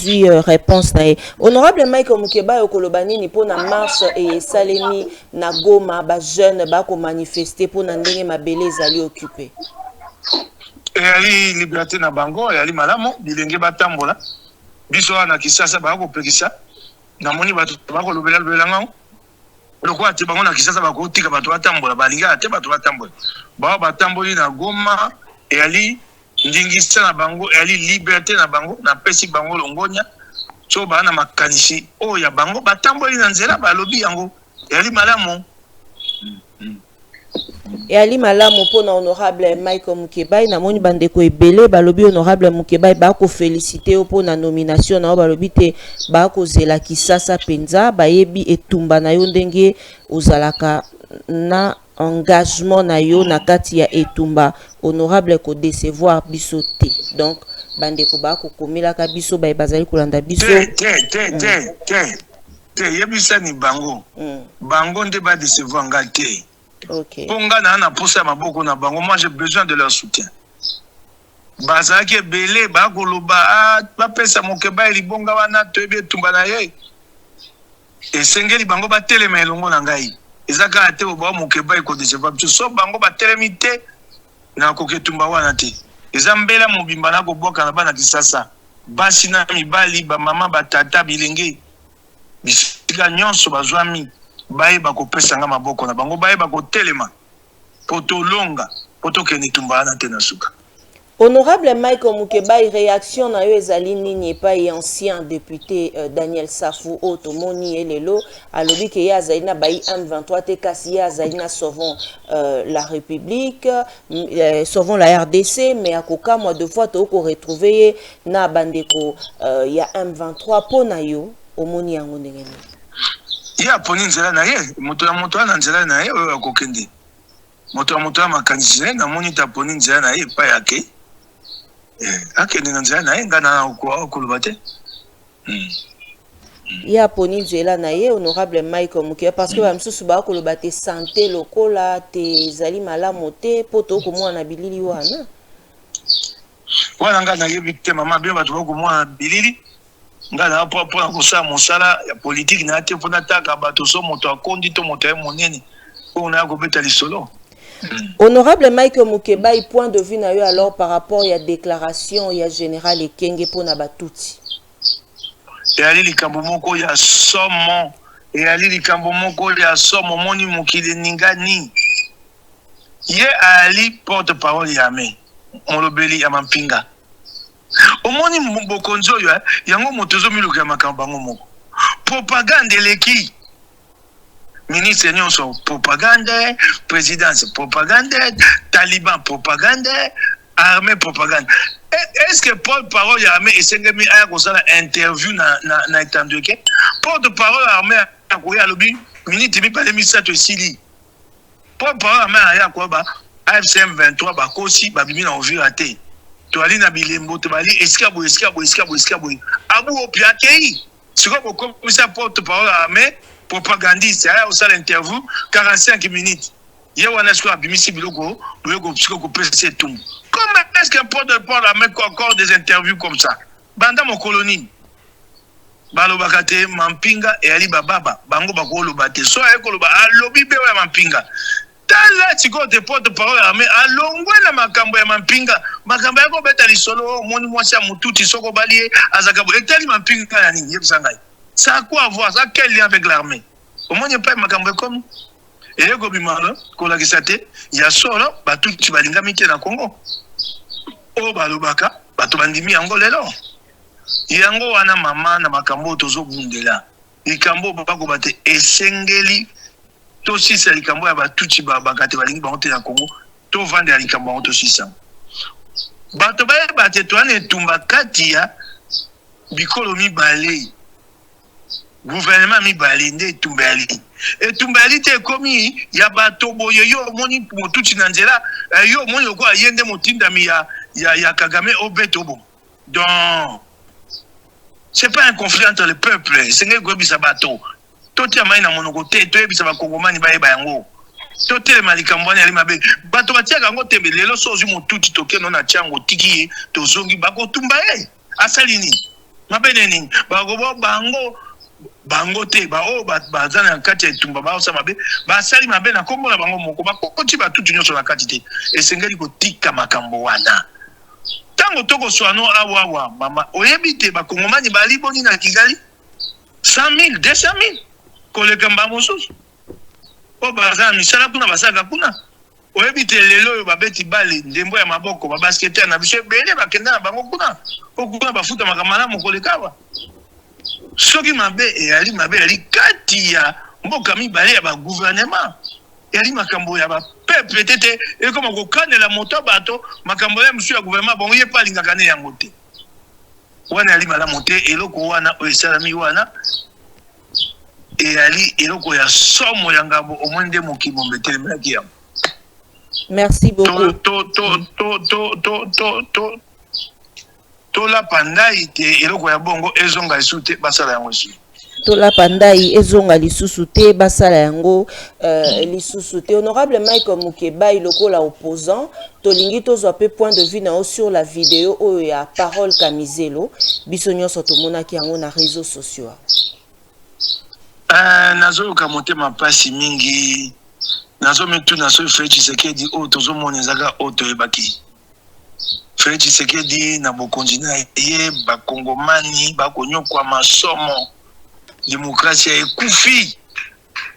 eu réponse. Honorable Mike Mukeba Okolobani ni pour na marche et Salemi na Goma ba jeune ba ko manifester pour na ndenge mabele zali occupé. Ali liberté na bango ali malamo bilenge batambola. Biso na Kisasa ba ko pekisa. Na moni ba ko lobela ngao. Lokwa te bango na Kisasa ba ko tika bato batambola balinga te bato batambola. Ba batamboli na Goma ali ndingisa na bango ali liberté na bango na pesi bango longonya so ba na makanisi o ya bango batamboli na nzela ba lobi yango ali malamo. Et Ali Malamu pour honorable Michael Mukebai na moni bandeko ebele balobi honorable Mukebai ba ko féliciter pour na nomination na balobi te ba ko zela Kisasa penza ba yebi etumba na yo ndenge ozalaka na engagement na yo na kati ya etumba honorable ko décevoir biso te donc bandeko ba ko komela ka biso ba bazali kolanda biso te yebisa ni bango bango nde ba décevoir ngate. Ok. Ponga na posa maboko na bango, moi j'ai besoin de leur soutien. Bazaki belé ba koloba ba pesa Mukeba libonga wana tobe tumba na ye. Esengeli bango ba telema elongo na ngai. Ezaka ate ba Mukeba ko décevoir so bango ba telemite na ko ketumba wana te. Ezambela mobimba na ko boka na bana Kisasa. Basi na mibali ba mama ba tata bilenge. Bisika nyonso bazwami. Baye bako pesa nga maboko na bango baye bako telema poto longa poto keni tumba na tena suka. Honorable Michael Mukebai réaction na yo ezali nini pa ancien député Daniel Safou Otomoni elelo alobi ke ya zaina bai M23 te kasi ya zaina sauvons la République sauvons la RDC mais akoka moi de fois to ko retrouver na bandeko ya M23 pona yo omoni yango ndenge ni. Ya poni nzela na ye moto na nzela na ye oyo akokende moto makanisi na moni ta poni nzela na ye pa yake akende na nzela na ye ngana okoloba te ya poni nzela na ye honorable Michael Mukebai parce que bamsusu ba koloba te santé lokola te zali malamu te poto ko mwana bilili wana ngana yebi te mama bien bato ko mwana bilili ngana po na kosa mosala ya politique na te pona taka bato so moto akondi to moto ya monene on a gobeta lisolo. Honorable Michael Mukebai point de vue na yo alors par rapport ya déclaration ya général Ekenge pona batuti et ali likambo moko ya somo et ali likambo moko ya somo moni mokile ningani ye ali porte parole ya me molobeli ya mampinga. Omoni bokonzo yo yango motozo miluka ya makambo bango moko propagande leki ministre nyonso propagande présidence propagande taliban propagande armée propagande. Est-ce que Paul parole ya armée esengemi aya kosala interview na etandeke porte parole armée akoya lobi minute mi pale misato esili Paul parole armée aya koba AFCM 23 bakosi babimi na ovira te toali na bilembo to bali escabo abu opiakei siko boko komisa porte parole armée propagandiste aya osala interview 45 minutes ye wana siko abimisi biloko siko ko pese tout. Comment est-ce qu'un porte-parole armée encore des interviews comme ça banda mo colonie balobaka te mampinga e ali bababa bango bakoloba te so ekoloba alobi be ya mampinga tala tiko te porte-parole armée alongwe na makambo ya mampinga makambo ya ko beta lisolo moni mwasi ya mututi soko balie azaka bo etali mampinga ya nini yebisa ngai ça a quoi avoir ça quel lien avec l'armée au moins pas makambo comme et ego bimalo ko la kisate ya solo batuti balinga mike na Congo o balobaka bato bandimi yango lelo yango wana mama na makambo tozo bundela likambo bako bate esengeli to sisa likambo ya batuti bakate balingi bango te na Congo to vande likambo bango to sisa bato ba bate to ane tumba kati ya bikolo mibale gouvernement mibale nde tumbali etumbali te komi ya bato boyo yo moni motuti na nzela yo moni ko ayende motindami ya Kagame obetobo donc c'est pas un conflit entre le peuple c'est ngeko bisa bato toti amai na monoko te to ebisa ba kongomani ba eba yango totelema likambo wana yali mabe bato batiaka yango tembe lelo so ozwi motuti tokeno na tiango tiki ye tozongi bakotumba ye asali nini mabe nini bakobo bango te bao baza na kati ya etumba baosa mabe basali mabe na kombo na bango moko bakoti batutu nyonso na kati te esengeli kotika makambo wana tango tokoswano awawa mama oyebi te bakongomani baliboni na Kigali 100,000 200,000 koleka mba mosusu po baza na misala kuna basaka kuna oyebi te lelo oyo babeti bale ndembo ya maboko babasketer na biso ebele bakenda na bango kuna po kuna bafuta makamalamu kolekawa soki mabe eyali mabe yali kati ya mboka mibale ya bagouvernement yali makambo ya bapeple tete ekoma kokanela moto bato makambo ya msu ya gouvernement bongo ye palingaka ne yango te wana yali malamu te eloko wana oyo esalami wana eyali eloko ya somo ya ngabo omwende mokimo mbetelemelaki yango. Merci beaucoup. Tola pandai te eloko ya bongo ezonga isute basala yango su. Tola pandai ezonga lisusu te basala yango lisusu te. Honorable Mike Mukeba iloko la opposant tolingi tozwa pe point de vue na sur la vidéo oyo ya Parole Kamizelo biso nyonso tomonaki yango na réseaux sociaux. Nazo ka motema pasi mingi nazo metu nazo Félix Tshisekedi o tozo monezaka o toyebaki Félix Tshisekedi na bokonzi na ye bakongomani bakonyokwa masomo demokrasia ekufi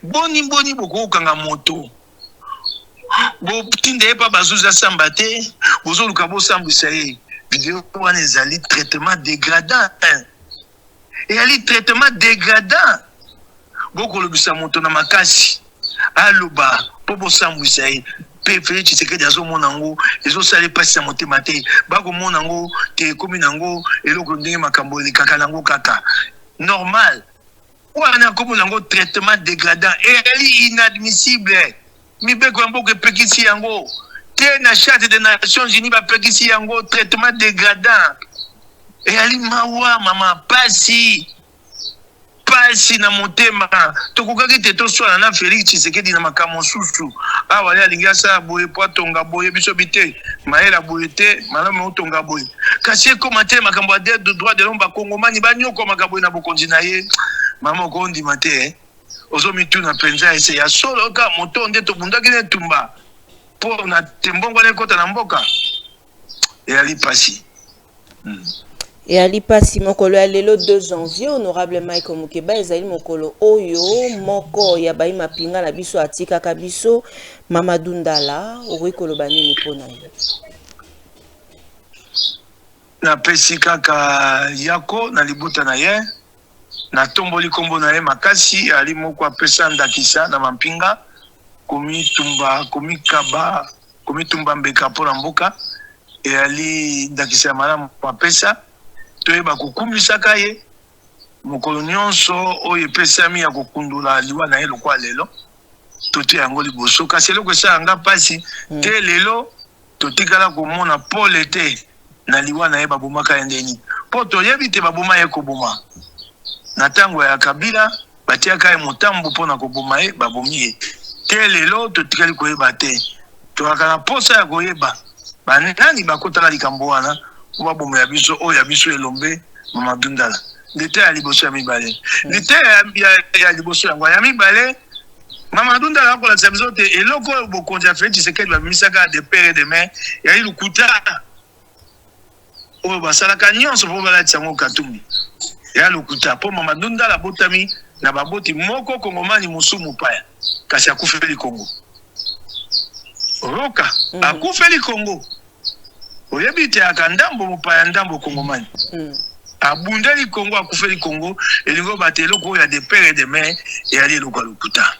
boni bokokanga moto bo tinde pa bazuza samba te bozoluka bo sambisa ye vidéo wana ezali traitement dégradant et ali traitement dégradant boko lobisa moto na makasi aloba po bo sambisa ye pe Félix Tshisekedi azomona ngo ezosala pasi ya motema te bakomona ngo te komi nango eloko ndenge makambo likaka nango kaka normal wana komo nango traitement dégradant et inadmissible mibeko ya mboka epekisi yango te na charte des Nations Unies bapekisi yango traitement dégradant eyali mawa mama pasi na motema tokokaki te toswana na Félix Tshisekedi na makambo susu awa ya lingi asala boye po atonga boye biso bite mayela boye te malamu otonga boye kasi ekoma te makambo ya de droit de l'homme bakongomani banyoko makambo na bokonzi na ye mama okondima te ozomituna mpenza ese ya solo ka moto nde tobundaki na etumba mpo na tembongo na ekota na mboka eyali pasi Et ali pasi mokolo ya lelo 2 janvier honorable Mike Mukeba ezali mokolo oyo moko ya bayi mapinga na biso atikaka biso Mamadou Ndala orikolo banini pona yo na pesi kaka yako na libuta na ye na tomboli kombo na ye makasi ali moko apesa ndakisa na mampinga komitumba mbeka mpona mboka e ali ndakisa ya malamu apesa toyeba kokumisaka ye mokolo nyonso oyo epesami ya kokundula liwa na ye lokwa lelo tote yango liboso kasi eloko esalanga mpasi te lelo totikala komona pole te na liwa na ye babomaka ye ndeni mpo toyebi te baboma ye koboma na ntango ya Kabila batiaka ye motambo mpona koboma ye babomi ye te lelo totikali koyeba te tokaka na posa ya koyeba banani bakotaka likambo wana baboma ya biso oyo ya biso elombe Mamadou Ndala ndete ya liboso ya mibale ndete ya liboso yango ya mibale Mamadou Ndala akolakisa biso te eloko oyo bokonzi ya Félix Tshisekedi babimisaka de père et de mère yali lukuta oyo basalaka nyonso mpo balatisa yango katumbi ya lukuta mpo Mamadou Ndala botami na baboti moko kongomani mosusu mopaya kasi akufeli Kongo roka akufeli Kongo oyebi te aka ndambo mopaya ndambo kongomani abundeli Kongo akufeli Kongo elingo bate eloko oyo ya de père et de mère eyali eloko ya lukuta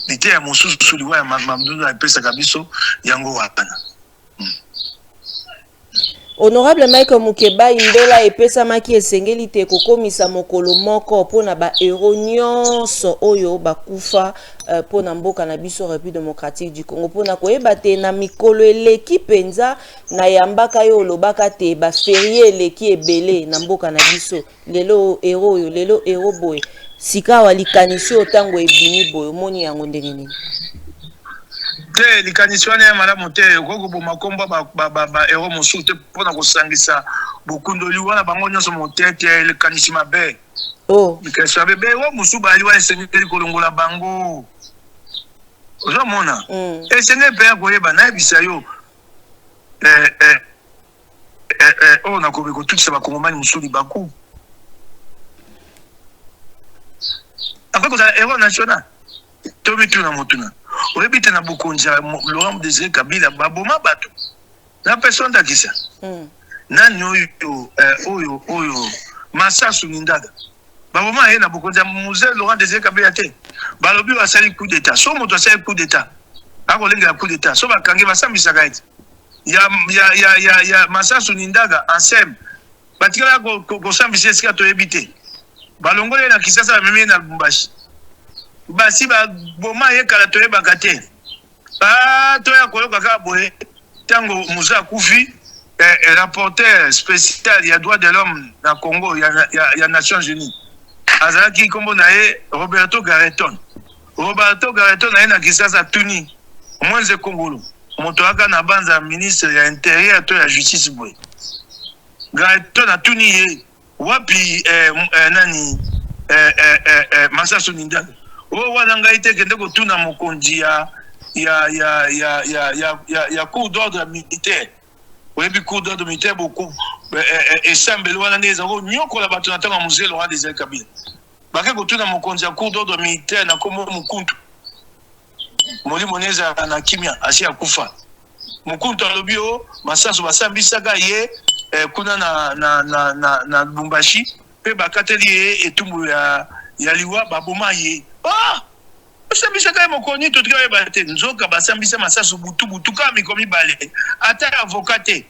lite ya mosusu liwa ya Mamadou Ndala epesaka biso yango wana Honorable Mike Mukeba indola epesamaki esengeli te kokomisa mokolo moko pona ba héros nyonso oyo bakufa pona mboka na biso République démocratique du Congo pona koyeba te na mikolo eleki penza na yambaka yo olobaka te ba ferie eleki ebele na mboka na biso lelo héros oyo lelo héros boy sika walikanisi otango ebini boy moni yango ndenge nini te likanisi wana ya malamu te okokoboma komba baero mosusu te mpona kosangisa bokundoli wana bango nyonso motete likanisi mabe likanisi mabe bero mosusu bali wana esengeli kolongola bango ozomona esengeli mpe ya koyeba nayebisa yo oyo nakobe kotukisa bakongomani mosusu libaku après kozala ero national tomituna motuna oyebi te na bokonzi ya Laurent Désiré Kabila baboma bato na personne ndakisa nani oyo Masasu Nindaga baboma ye na bokonzi ya musée Laurent Désiré Kabila te balobi basali coup d'état so moto asali coup d'état akolengela coup d'état so bakangi basambisaka ete ya Masasu Nindaga ensem batikala kosambisa esika toyebi te balongole na Kisasa bamemi na Lubumbashi basi baboma ye kala toyebaka te toya koyoka kaka boye ntango Musa akufi rapporteur spécial ya droit de l'homme na Congo ya Nations Unies azalaki kombo na ye Roberto Garreton aye na Kisasa tuni mwenze Kongolo moto aka na banza ministre ya intérieur to ya justice boye Garreton atuni ye wapi nani Masasu Nindaga wana ngai te kende kotuna mokonzi ya cour d'ordre militaire oyebi cour d'ordre militaire beaucoup esambeli wana nde ezango nyokola bato na ntango ya musée Laurent Désiré Kabila bake kotuna mokonzi ya cour d'ordre militaire na kombo Mukuntu molimo ne ezalaka na kimia asi akufa Mukuntu alobi o Masasu basambisaka ye kuna na Lubumbashi mpe bakateli ye etumbu ya liwa baboma ye basambisaka ye mokoni totika oyeba te nzoka basambisa Masasu butu kaka mikolo mibale ata avocat te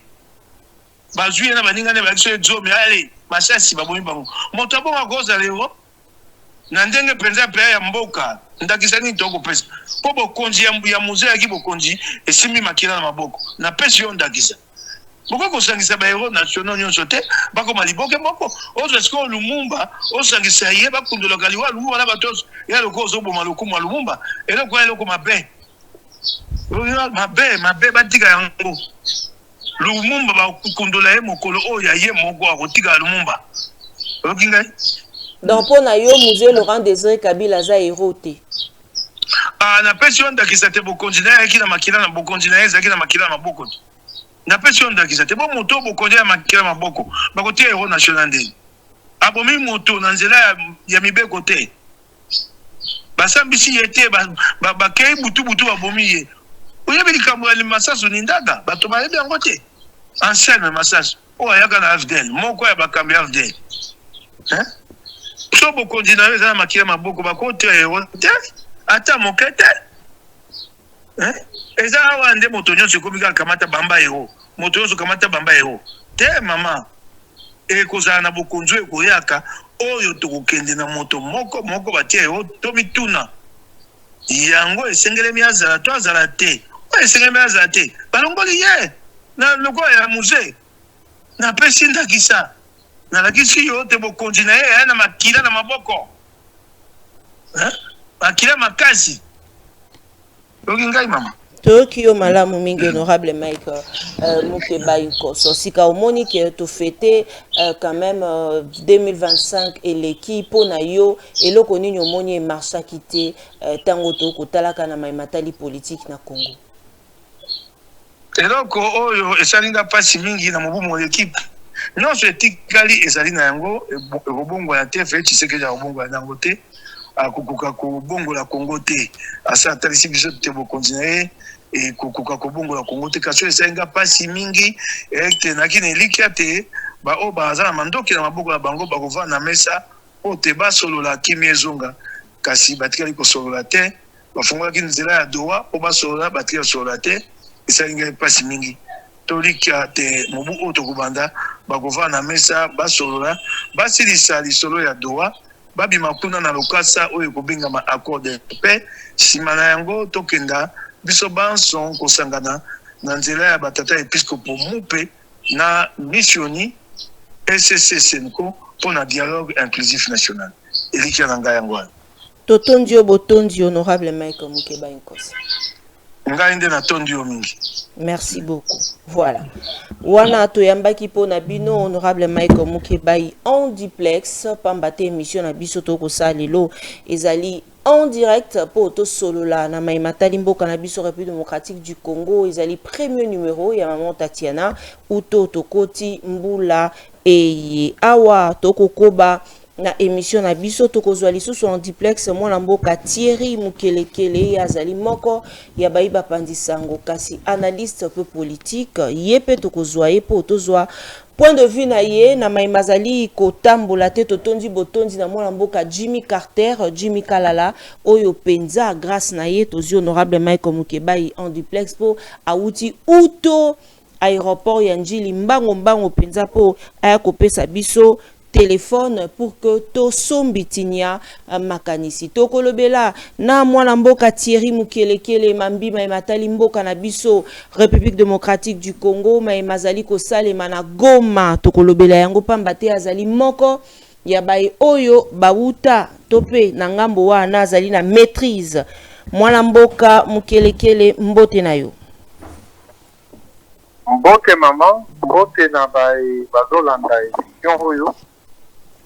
bazwi ye na baningane bakiso ezomi ale Masasi babomi bango moto abonga kozala ero na ndenge mpenza mpe ya mboka ndakisa nini tokopesa mpo bokonzi ya musée yaki bokonzi esimbi makila na maboko napesi yo ndakisa boko kosangisa bahéros nationaux nyonso te bakoma liboke moko ozo esiko Lumumba osangisa ye bakundolaka liwa Lumumba na bato ya loko ozoboma lokumu ya Lumumba eloko ya eloko mabe batika yango Lumumba bakundola ye mokolo oyo ya ye moko akotika Lumumba oyoki ngai donc mpo na yo musée Laurent Désiré Kabila aza héros te napesi yo ndakisa te bokonzi na ye ayaki na makila na bokonzi na ye ezalaki na makila na maboko te napesi yo ndakisa te bo moto bokonzi ya makila na maboko bakotia héros national nde abomi moto na nzela ya mibeko te basambisi ye te bakei butu babomi ye oyebi likambo ya Masasu Nindaga bato bayebi yango te Anselme Masasu oyo ayaka na AFDL moko ya bakambi ya AFDL so bokonzi na yo eza na makila maboko bakotia héros te ata moke te eza awa nde moto nyonso ekomi kaka kamata bamba héros moto nyonso kamata bamba héros te mama ekozala na bokonzi ekoyaka oyo tokokende na moto moko batia héros tomituna yango esengelemi azala to azala te oyo esengelemi azala te balongoli ye na lokola ya musée napesi ndakisa nalakisi yo te bokonzi na ye aya na makila na maboko makila makasi oki ngai mama toyoki yo malamu mingi honorable Mike Mukeba Inkoso sika omoni ke tofete quand même 2025 eleki mpo na yo eloko nini omoni emarchaki te ntango tokotalaka na maimatali politique na Congo eloko oyo esalinga mpasi mingi na mobumu ya ekipe nyonso etikali ezali na yango ekobongola te Félix Tshisekedi akobongola yango te akokoka kobongola Congo te asa atalisi biso te bokonzi na ye ekokoka kobongola Congo te kasi esalinga mpasi mingi ete nakini elikia te baoyo baza na mandoki na maboko na bango bakovanda na mesa oyo te basolola kimi ezonga kasi batikali kosolola te bafungolaki nzela ya Doha mpo basolola batikali kosolola te esalinga mpasi mingi tolikia te mobu oyo tokobanda bakovanda na mesa basolola basilisa lisolo ya Doha babima kuna na lokasa oyo ekobengama accord de paix nsima na yango tokenda biso banso kosangana na nzela ya batata episcopo mupe na missioni SSC Senko mpona dialogue inclusif national elikia na ngai yango wana totondi yo botondi honorable Mike Mukeba Inkoso ngai nde natondi yo mingi. Merci beaucoup. Voilà. Wana toyambaki po na bino honorable Mike Mukebai en duplex pambate émission na biso toko salelo ezali en direct pour to solola na maimatali mboka na biso République démocratique du Congo ezali premier numéro ya maman Tatiana uto tokoti mbula eye awa toko koba na émission na biso tokozwa lisusu en duplex mwana mboka Thierry Mukelekele azali moko ya baiba pandisango kasi analyste peu politique yepe tokozwa yepo tozwa point de vue na ye na maimazali kotambola te totondi botondi na mwana mboka Jimmy Carter Jimmy Kalala oyo penza grâce na ye tozi honorable Mike Mukebai en duplex po auti uto aéroport ya Njili mbango penza po aya kopesa biso téléphone pour que to sombitinia makanisi tokolobela na mwana mboka Thierry Mukelekele mambima ematali mboka na biso République démocratique du Congo maimazali ko salema na Goma tokolobela yango pamba te azali moko ya bai oyo bauta tope na ngambo wana azali na maîtrise mwana mboka Mukelekele mbote na yo. Mbote mama mbote na bai bazolanda émission oyo.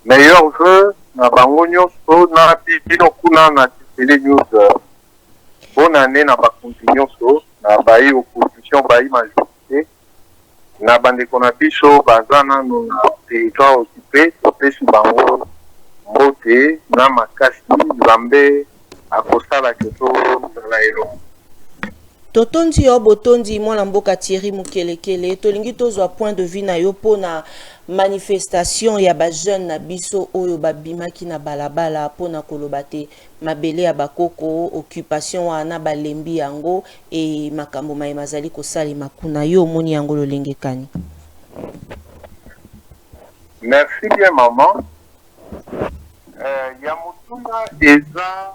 Meilleur vœu na bango nyonso na bino kuna na télé news. Bonne année na bakonzi nyonso na bai opposition bai majorité na bandeko na biso baza nano na territoire occupé topesi bango mbote na makasi Nzambe akosala keto zala elongo. Totondi yo botondi mwana mboka Thierry Mukelekele tolingi tozwa point de vue na yo pona manifestation ya ba jeune na biso oyo babimaki na balabala pona kolobate mabele ya bakoko occupation wana balembi yango e makambo maimazali kosali makuna yo moni yango lolengekani. Merci bien maman. Ya mutuna eza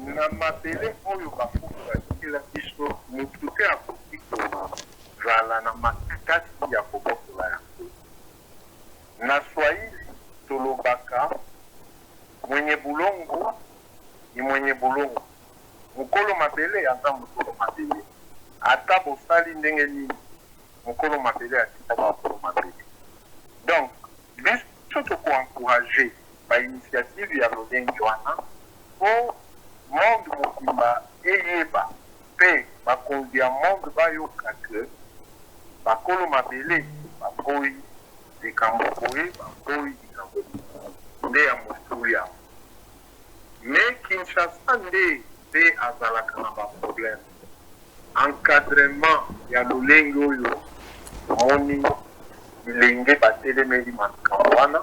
na mabele oyo bafuka kila biso mutuke akoki kozala na makasi ya kobokola yango. Na Swahili tolobaka mwenye bulongo ni mwenye bulongo. Mukolo mabele aza mukolo mabele. Ata bosali ndenge nini mukolo mabele atika mukolo mabele. Donc biso tokoencourager ba initiative ya lolenge wana po monde mokimba eyeba pe bakonzi ya monde bayoka ke bakolo mabele baboyi likambo boye baboyi likambo nde ya mosulu yango. Me Kinshasa nde pe azalaka na baproblème encadrement ya lolenge oyo moni bilenge batelemeli makambo wana.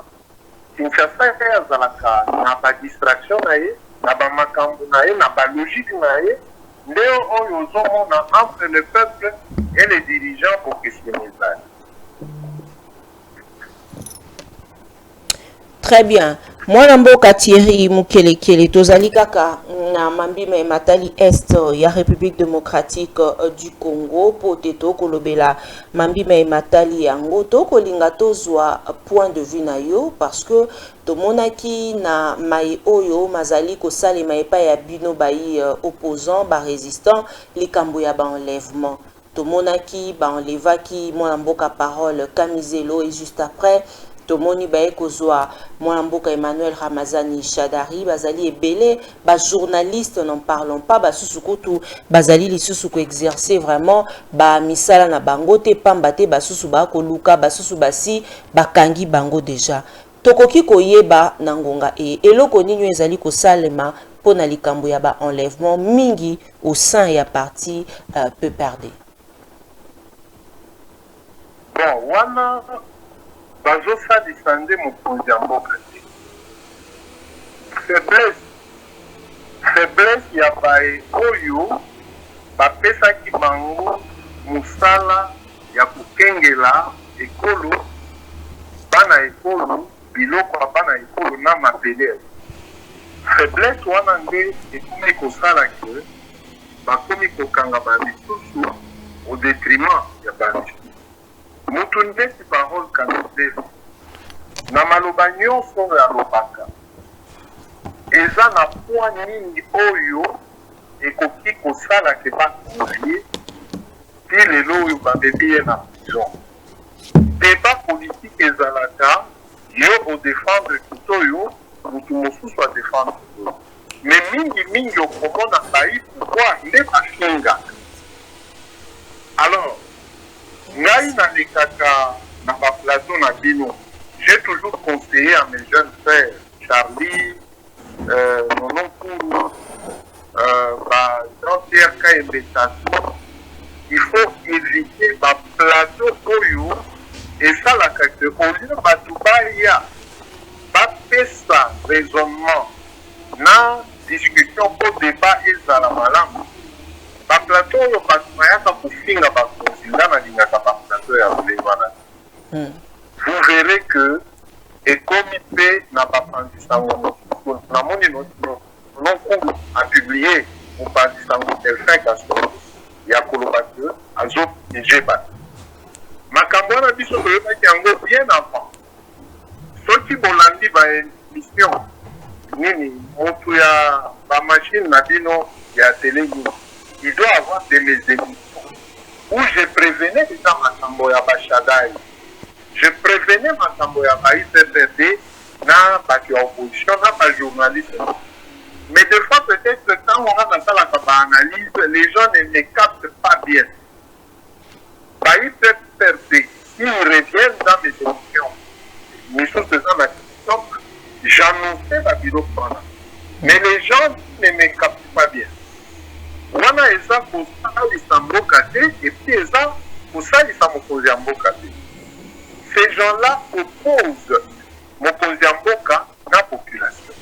Kinshasa pe azalaka na badistraction na ye na bamakambo na ye na balogique na ye nde oyo ozomona entre le peuple et les dirigeants professionnels. Très bien. Mwana mboka Thierry Mukelekele tozali kaka na mambima ematali est ya République démocratique du Congo pote tokolobela mambima ematali yango tokolinga tozwa point de vue na yo parce que tomonaki na mai oyo mazali kosalema epai ya bino bai opposant ba résistant likambo ya ba enlèvement tomonaki ba enlevaki mwana mboka Parole Kamizelo et juste après tomoni bae kozwa mwana mboka Emmanuel Ramazani Shadari bazali ebele ba journaliste n'en parlons pas ba susukutu bazali lisusu ko exercer vraiment ba misala na bango te pamba te ba susu ba koluka ba susu basi bakangi bango déjà tokoki koyeba na ngonga e eloko nini ezali kosalema pona likambo ya ba enlèvement mingi au sein ya parti peu perdre. Bon wana bazosalisa nde mokonzi ya mboka te. Faiblesse ya bae oyo bapesaki bango mosala ya kokengela ekolo bana ekolo biloko ya bana ekolo na mabele. Faiblesse wana nde ekomi kosala ke bakomi kokanga bamisusu au détriment ya bamisusu. Mutu ndeti Parole Kamizelo na maloba nyonso ya lobaka eza na point nini oyo ekoki kosala ke bakonzie ti lelo oyo babebi ye na prison. Débat politique ezalaka yo odefendre kito oyo motu mosusu adefendre kito. Mais mingi okomona bayi pouvoir nde bafingaka. Alors, ngai nalekaka na baplateau na bino, j'ai toujours conseillé à mes jeunes frères, Charlie, Nonon Kourou, Jean-Pierre Kaembe-Tatou, il faut éviter baplateau oyo et ça la kake olino batubaya bapesa raisonnement na discussion pour débat ezala malamu. Baplateau oyo batubaya kofinga bakonzinga na lingaka baplateau ya Boulevard. Vous verrez que et comme il fait n'a pas pensé ça na moni non cours a publié pour passer ça quelqu'un qui a ya kolobaki azo njeba makambo na biso koyebaki yango bien avant soki bolandi ba émission nini motu ya ba machine na bino ya télé il doit avoir des émissions où je prévenais déjà makambo ya bashadai, je prévenais makambo ya ba IPPD na ba opposition na ba journaliste. Mais des fois, peut-être que quand on rentre dans la analyse, les gens ne captent pas bien. Bah, ils peuvent perdre. S'ils reviennent dans mes émissions, nous sommes dans la question, j'annonçais la bureau pendant. Mais les gens ne me captent pas bien. On a ça pour ça, ils sont blocés, et puis ça, pour ça, ils sont opposés à blocés. Ces gens-là opposent l'opposé à Mboka dans la population.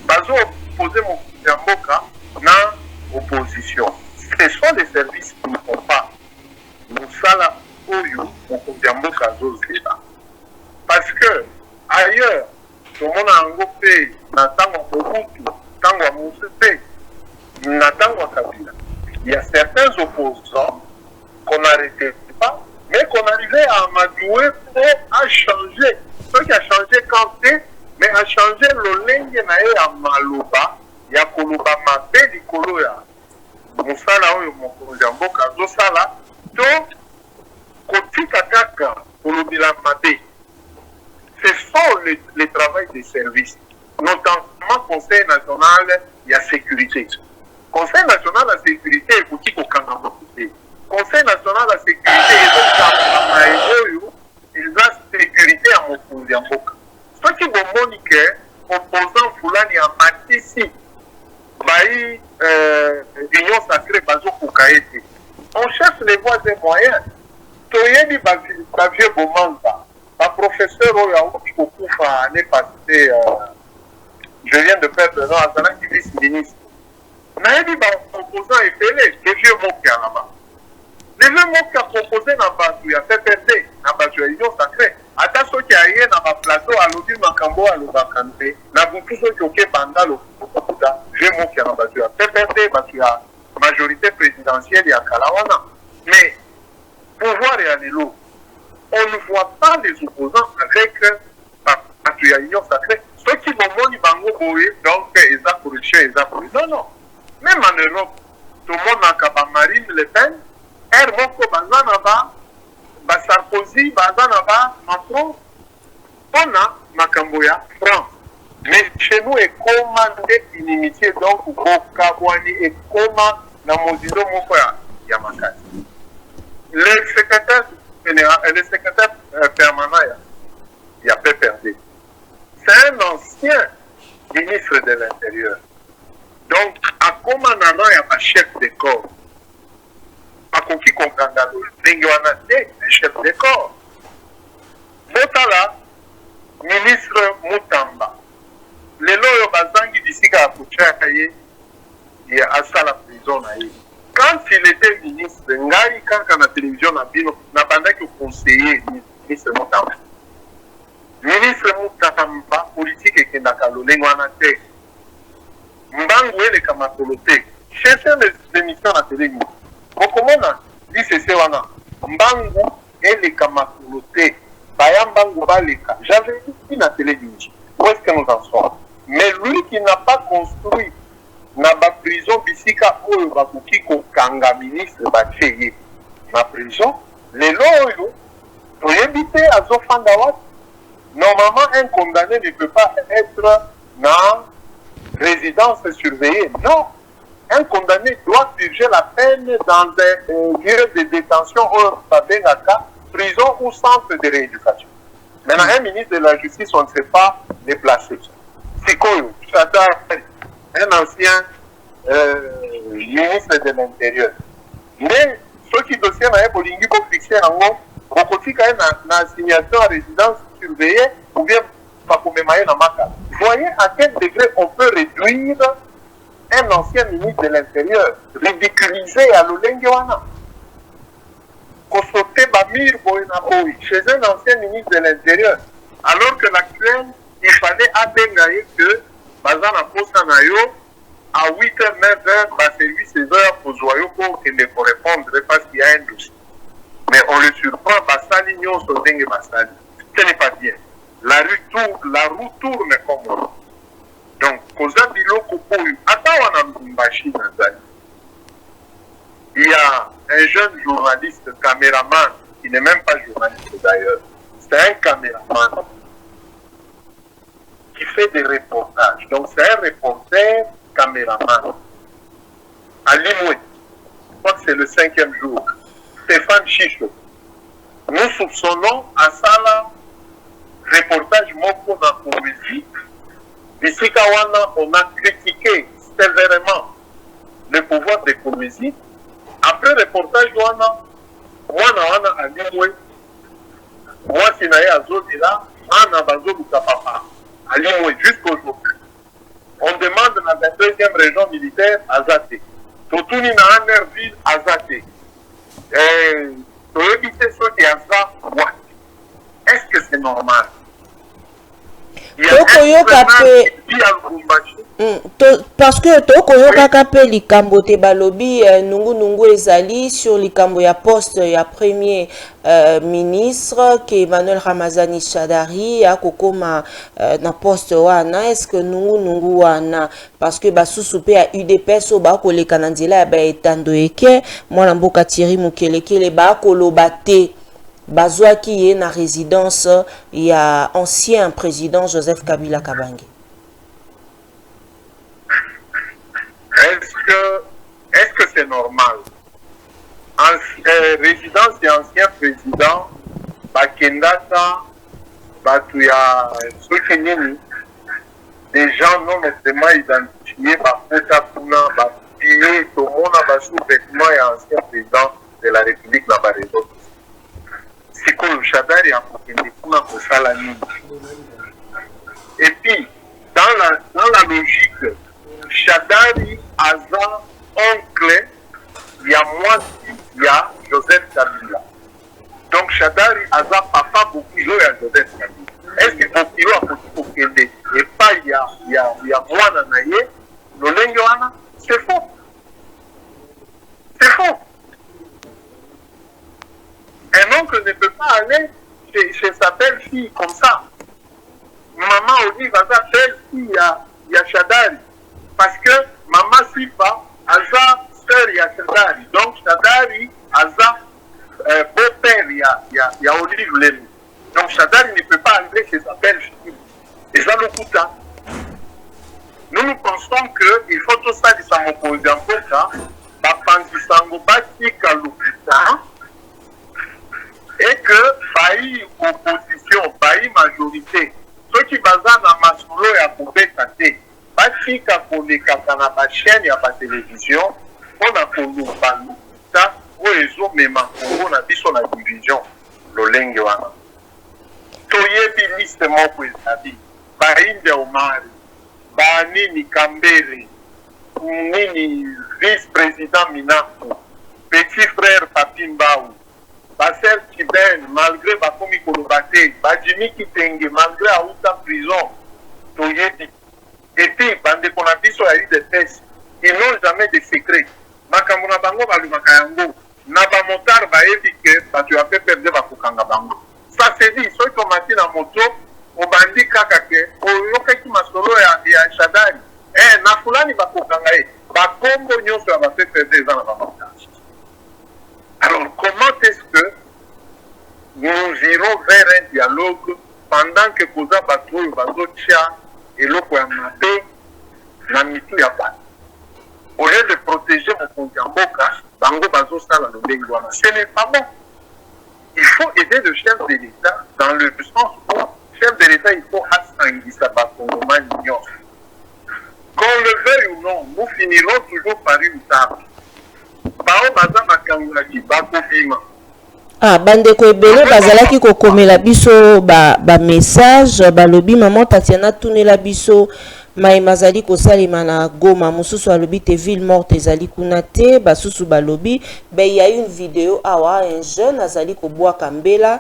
Bazo opposer mon Mboka dans l'opposition. Ce sont les services qui ne font pas. Nous sommes Oyo, mon Mboka Zozela. Parce que ailleurs, tout le monde a un groupe, Natango Mobutu, Tango Moussé, Natango Kabila. Il y a certains opposants qu'on n'arrêtait pas, mais qu'on arrivait à amadouer pour à changer. Ce qui a changé quand c'est, mais a changé le lingue nae à Maloba, ya Koloba Mabe di Koloya. Moussala oyo mokonzi ya mboka azosala, to kotika kaka kolobila Mabe. Ce sont les travail des services, notamment Conseil national de la sécurité. Conseil national de la sécurité est pour qui Conseil national de la sécurité est la sécurité à Mokonzi ya mboka. Ce qui est monique, opposant Foulani à Matisi, Baï, Union sacrée, Bazo Koukaete. On cherche les voies et moyens. Toyebi Bavier Bomanda, un professeur qui Koufa année passée, je viens de perdre le nom, Azana qui est vice-ministre. Nayebi opposant est fêlé, les vieux mots qui sont là-bas. Les vieux mots qui ont proposé dans le ya PPD, dans la Union sacrée. Ata soki aye na ba plateau alobi makambo alobakante na butu soki oke banda lo kuta je moki na batu ya PPD batu ya majorité présidentielle ya Kalawana. Mais pouvoir et anelo, on ne voit pas les opposants avec batu ya Union sacrée. Ceux qui vont moni bango boye donc eza corruption eza corruption. Non. Même en Europe, tout le monde a Marine Le Pen, Moko Bazanaba, Sarkozy, Bazanaba, Macron, on a Makamboya, France. Mais chez nous, et comment une inimitié, donc, Bokabouani, et comment la Modido Mokoya, Yamakati. Le secrétaire permanent, il y a PPRD. C'est un ancien ministre de l'Intérieur. Donc, à comment il y a un chef de corps. À qui comprendre le chef de corps. Botala, ministre Moutamba. Les lois bazangi d'ici à Kouchakaye, il y a à la prison. Quand il était ministre, Ngai, quand la télévision a dit, n'a pas que conseiller ministre Moutamba. Ministre Moutamba, politique et Kendakalo, l'Engwanate. Mbangu ele kamakolote. Cherchez les émissions à télé. Comment dit c'est wana Mbangu ele kamakolote. Baya Mbangu baleka. J'avais dit na télé. Où est-ce que nous en sommes? Mais lui qui n'a pas construit, n'a pas prison bisika oyo bakoki kokanga ministre batie na prison lelo oyo toyebi te azofanda wapi. Normalement un condamné ne peut pas être dans résidence surveillée. Non, un condamné doit purger la peine dans un lieu de détention ou prison ou centre de rééducation. Maintenant, un ministre de la Justice, on ne sait pas déplacer. C'est quoi? Un ancien ministre de l'Intérieur. Mais ceux qui dossier n'a pas lingi pour fixer en haut, on continue quand même une assignation à résidence surveillée ou bien pas comme dans ma carte. Voyez à quel degré on peut réduire un ancien ministre de l'Intérieur, ridiculisé à l'Olengewana. Kosote Bamir Boinaboui, chez un ancien ministre de l'Intérieur, alors que l'actuel, il fallait abengaye que Bazana Posanayo, à 8h, 9h, va servir ses heures pour Zoyo pour qu'il ne répondre parce qu'il y a un dossier. Mais on le surprend, Bassalignon, Sodeng et Bassali. Ce n'est pas bien. La roue tourne comme on. Donc, Koza Biloko Poyu, Atawana Mbashi Nazali. Il y a un jeune journaliste, caméraman, qui n'est même pas journaliste d'ailleurs. C'est un caméraman qui fait des reportages. Donc, c'est un reporter caméraman. À Limoué, je crois que c'est le 5e jour. Stéphane Chicho. Nous soupçonnons à Sala reportage Moko na Komésie. Ici, on a critiqué sévèrement le pouvoir de Komésie. Après le reportage, Wana a dit, moi, si je suis à Zodila, Ana Bazo Papa, à Limoué, jusqu'aujourd'hui. On demande dans la 2e région militaire à Zate. Totuni na Anerville à Zate. Pour éviter ceux qui ont ça, est-ce que c'est normal? Parce que tokoyoka pe likambo te balobi nungu ezali sur likambo ya poste ya premier ministre que Emmanuel Ramazani Shadari a kokoma na poste wana. Est-ce que nungu wana parce que basusu pe ya UDPS o ba koleka na nzela ya ba etando eke mwana mboka Thierry Mukelekele ba koloba te bazwaki ye na résidence ya ancien président Joseph Kabila Kabange. Est-ce que c'est normal? Résidence et ancien président, Bakendata, Batuya, des gens non nécessairement identifiés, Bakotapuna, Bapié, tout le monde a sous-vêtement et ancien président de la République de la région. C'est que le Chadari a pour ça la nuit. Et puis, dans la logique, Chadari Aza, oncle, il y a moi, il y a Joseph Kabila. Donc Chadari Aza, papa, beaucoup de Joseph Kabila. Est-ce que Bokilo a beaucoup de et pas il y a moi, Nanaye, Nolengoana? C'est faux. C'est faux. Un oncle ne peut pas aller chez sa belle-fille comme ça. Maman Olive Aza, belle-fille, il y a Chadari. Parce que maman Sifa, Aza, sœur, il y a Chadari. Donc Chadari, Aza, beau-père, il y a Olive Lémy. Donc Chadari ne peut pas aller chez sa belle-fille. Et ça le coûte. Nous pensons qu'il faut tout ça, ça m'oppose en peu ça. Et que failli opposition, failli majorité, ceux qui basent dans ma solo et à pouvoir tâter, si on a ma chaîne et ma télévision, on a connu ça, où ils ont même on a dit sur la division, le linguana. Toyebi liste mon président, Baïnde Omar, Banini Kambere, Nini vice-président Minaku, petit frère Papimbaou, Bassel Kiben, malgré Bakomi Kolobate, Bajimi Kitenge, malgré Aouta prison, Toyebi. Et puis, bande qu'on a dit sur la liste de tests, ils n'ont jamais de secret. Makamuna Bango, Balumakayango, Naba Motar, Baebi, que tu as fait perdre Bakukanga Bango. Ça c'est dit, ceux qui ont mati la moto, au bandi Kakake, au Yoka qui m'a solo et à Chadari, Nafulani Bakukanga, bakombo nyonso ya bapepede eza na bamontage. Alors comment est-ce que nous irons vers un dialogue pendant que koza bato oyo bazotia eloko ya mabe na mitu ya bato? Au lieu de protéger mokonzi ya mboka, bango bazosala lolenge wana. Ce n'est pas bon. Il faut aider le chef de l'État dans le sens où le chef de l'État, il faut asangisa bakongomani nyonso. Qu'on le veuille ou non, nous finirons toujours par une table. Bao baza bakangaki bakobima. Ah, bandeko ebele bazalaki kokomela biso ba message balobi maman Tatiana tunela biso mai mazali kosalema na Goma mususu alobi te ville morte ezali kuna te basusu balobi il y a une vidéo awa un jeune azali kobwaka mbela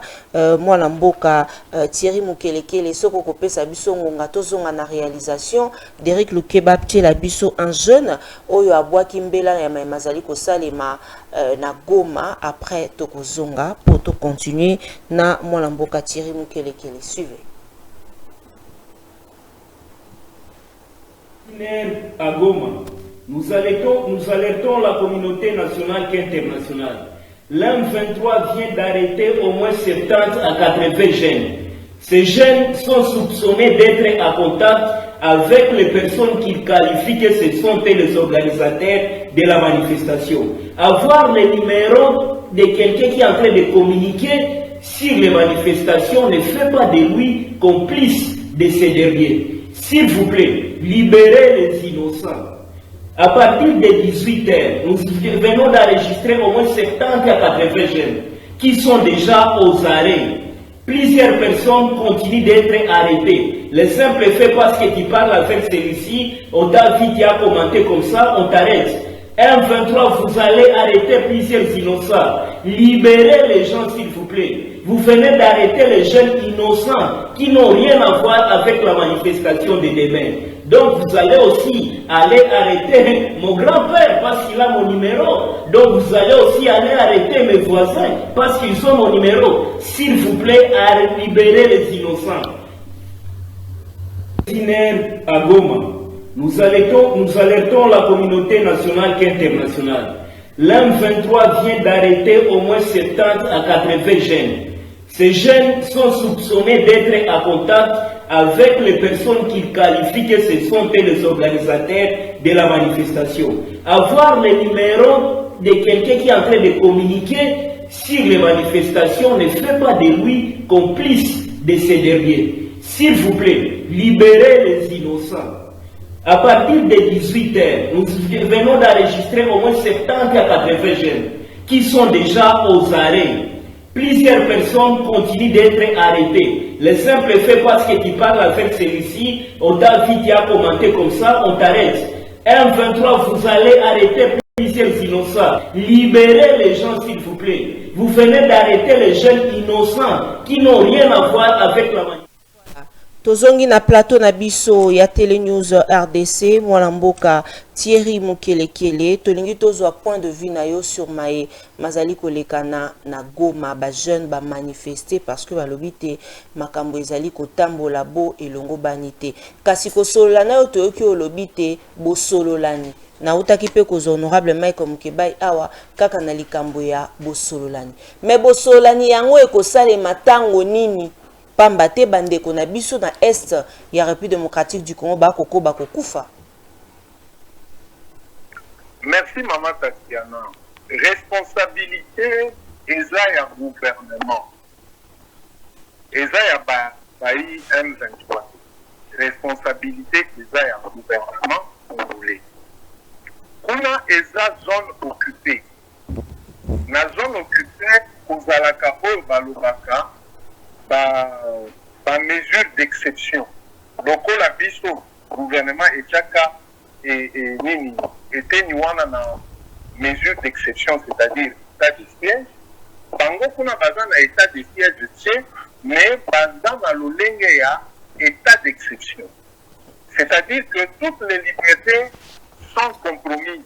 mwana mboka Thierry Mukelekele soko kopesa biso ngonga tozonga na réalisation d'Eric Lukeba la biso un jeune oyo abwaki mbela ya mai mazali kosalema na Goma après tokozonga pour to continuer na mwana mboka Thierry Mukelekele. Suivez. À Goma, nous alertons la communauté nationale qu'internationale. L'M23 vient d'arrêter au moins 70 à 80 jeunes. Ces jeunes sont soupçonnés d'être en contact avec les personnes qu'ils qualifient que ce sont les organisateurs de la manifestation. Avoir le numéro de quelqu'un qui est en train de communiquer sur les manifestations ne fait pas de lui complice de ces derniers. S'il vous plaît, libérez les innocents. À partir de 18h, nous venons d'enregistrer au moins 70 à 80 jeunes qui sont déjà aux arrêts. Plusieurs personnes continuent d'être arrêtées. Le simple fait parce que tu parles avec celui-ci, on t'a vite qui a commenté comme ça, on t'arrête. M23, vous allez arrêter plusieurs innocents. Libérez les gens, s'il vous plaît. Vous venez d'arrêter les jeunes innocents qui n'ont rien à voir avec la manifestation de demain. Donc vous allez aussi aller arrêter mon grand-père parce qu'il a mon numéro. Donc vous allez aussi aller arrêter mes voisins parce qu'ils ont mon numéro. S'il vous plaît, libérez les innocents. À Goma, nous alertons la communauté nationale qu'internationale. L'M23 vient d'arrêter au moins 70 à 80 jeunes. Ces jeunes sont soupçonnés d'être en contact avec les personnes qu'ils qualifient que ce sont les organisateurs de la manifestation. Avoir le numéro de quelqu'un qui est en train de communiquer sur les manifestations ne fait pas de lui complice de ces derniers. S'il vous plaît, libérez les innocents. À partir de 18h, nous venons d'enregistrer au moins 70 à 80 jeunes qui sont déjà aux arrêts. Plusieurs personnes continuent d'être arrêtées. Le simple fait parce que tu parles avec celui-ci, on t'a vite qui a commenté comme ça, on t'arrête. M23, vous allez arrêter plusieurs innocents. Libérez les gens, s'il vous plaît. Vous venez d'arrêter les jeunes innocents qui n'ont rien à voir avec la manifestation. Tozongi na plateau na biso ya Télé News RDC mwana mboka Thierry Mukelekele tolingi tozwa point de vue na yo sur maye mazali koleka na Goma ba jeune ba manifester parce que balobi te makambo ezali kotambola bo elongo banite kasi kosolola na yo toyoki olobi te bo sololani na utaki pe kozo honorable Mike Mukebai awa kaka na likambo ya bo sololani mais bo sololani yango ekosale matango nini pamba te bandeko na biso na est ya République démocratique du Congo bakoko bakokufa. Merci maman Tatiana. Responsabilité eza ya gouvernement. Eza ya bayi M23. Responsabilité eza ya gouvernement congolais. Kuna eza zone occupée. Na zone occupée kozalaka oyo balobaka par mesure d'exception. Donc, la biso gouvernement et chaka et nini était niwana na mesure d'exception, c'est-à-dire état de siège. Bango kuna bazan na état de siège, mais bazan na lolenge ya état d'exception. C'est-à-dire que toutes les libertés sont compromises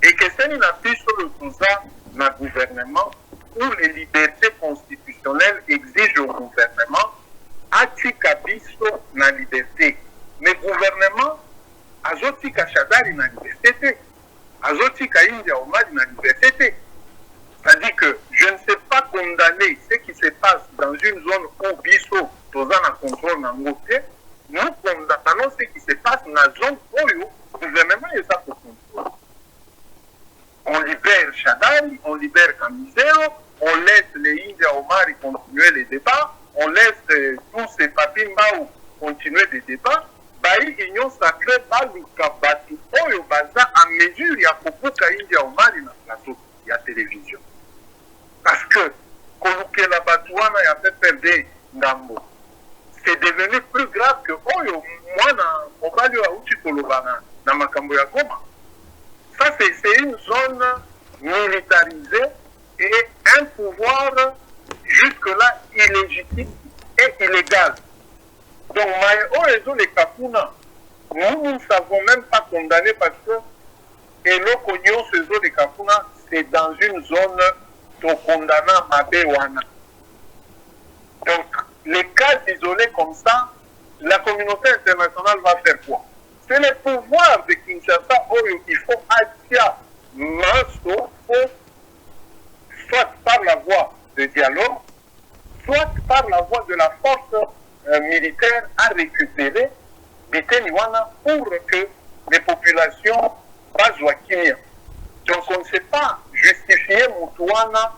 et que c'est une appui sur le pouvoir na gouvernement où les libertés constitutionnelles exigent au gouvernement atika biso na liberté. Mais le gouvernement azotika chadari na liberté. azotika India au Mali na liberté. C'est-à-dire que je ne sais pas condamner ce qui se passe dans une zone où Bisso, Tozan a contrôle dans le nous condamnons ce qui se passe dans la zone où le gouvernement est à contrôle. On libère Chadari, on libère Camisero, on laisse les Indiens Omari continuer les débats, on laisse tous ces Papimbaou continuer les débats. Baï Union Sacrée, Baluka Bati, Oyo Baza, à mesure, il y a beaucoup d'Indiens Omari dans la plateau, il y a télévision. Parce que, Koluke la Batouana, il y a fait perdre Ndambo. C'est devenu plus grave que Oyo, moi, on va lui avoir Kolobana, dans Makambo ya Goma. Ça, c'est une zone militarisée et un pouvoir jusque-là illégitime et illégal. Donc, Oyo les Kapuna, nous ne savons même pas condamner parce que et le Cognon, ce zone de Kapuna, c'est dans une zone de condamnant Mabéwana. Donc, les cas isolés comme ça, la communauté internationale va faire quoi? C'est le pouvoir de Kinshasa où il faut attirer Manso, soit par la voie de dialogue, soit par la voie de la force militaire à récupérer Biteniwana pour que les populations passent à Kimia. Donc on ne sait pas justifier Moutouana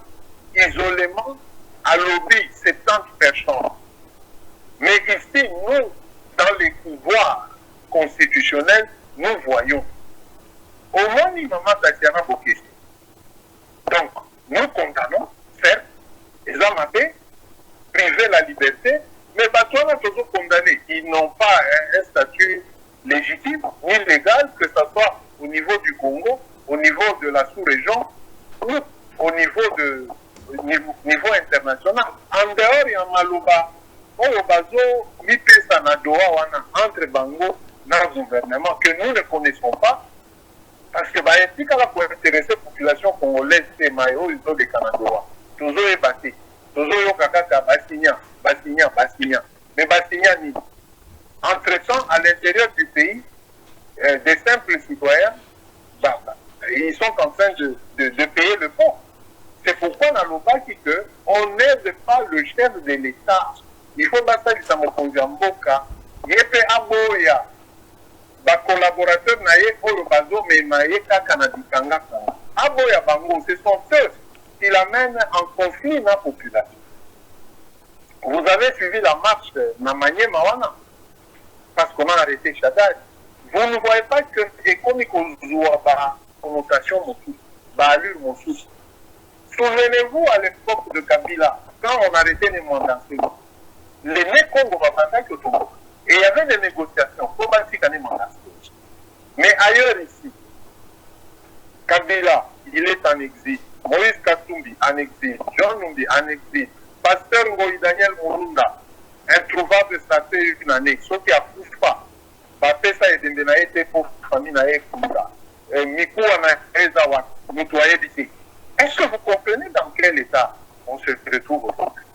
isolément à lobby 70 personnes. Mais ici, nous, dans les pouvoirs constitutionnels, nous voyons. Au moins, il m'a Tatiana Bokessi. Donc, nous condamnons, certes, les Amapé, priver la liberté, mais Batouana toujours condamnés. Ils n'ont pas un statut légitime ni légal, que ce soit au niveau du Congo, au niveau de la sous-région ou au niveau international. En dehors, il y a Malouba, Obazo, Mipesa Nadoa, entre Bango et le gouvernement, que nous ne connaissons pas, parce que si on a intéresser la population congolaise, c'est Maïo, ils ont des Canadois. Toujours est battu. Toujours est Kakaka, Bassignan. Mais Bassignan, entre-temps, à l'intérieur du pays, des simples citoyens, ils sont en train de payer le pont. C'est pourquoi on a l'obaki qu'on n'aide pas le chef de l'État. Il faut basta du Samokonjamboka, Yepe Aboya, collaborateur naye Olobazo, mais naye Kakanadikanga. Aboya Bango, ce sont eux qui l'amènent en conflit dans la population. Vous avez suivi la marche Namanye Mawana, parce qu'on a arrêté Chadai. Vous ne voyez pas que économique par connotation Moussou, allure Moussou. Souvenez-vous à l'époque de Kabila, quand on arrêtait les mandats, les Congo au Togo. Et il y avait des négociations pour les mandats. Mais ailleurs ici, Kabila, il est en exil. Moïse Katumbi en exil. Jean Numbi en exil. Pasteur Ngoï Daniel Morunda, introuvable, ça fait une année. Ceux qui n'approuvent pas. Bapesa et Dembena étaient pour famille Naé Kunda. Mikou Anaezawa, Moutoye Biti. Est-ce que vous comprenez dans quel état on se retrouve aujourd'hui?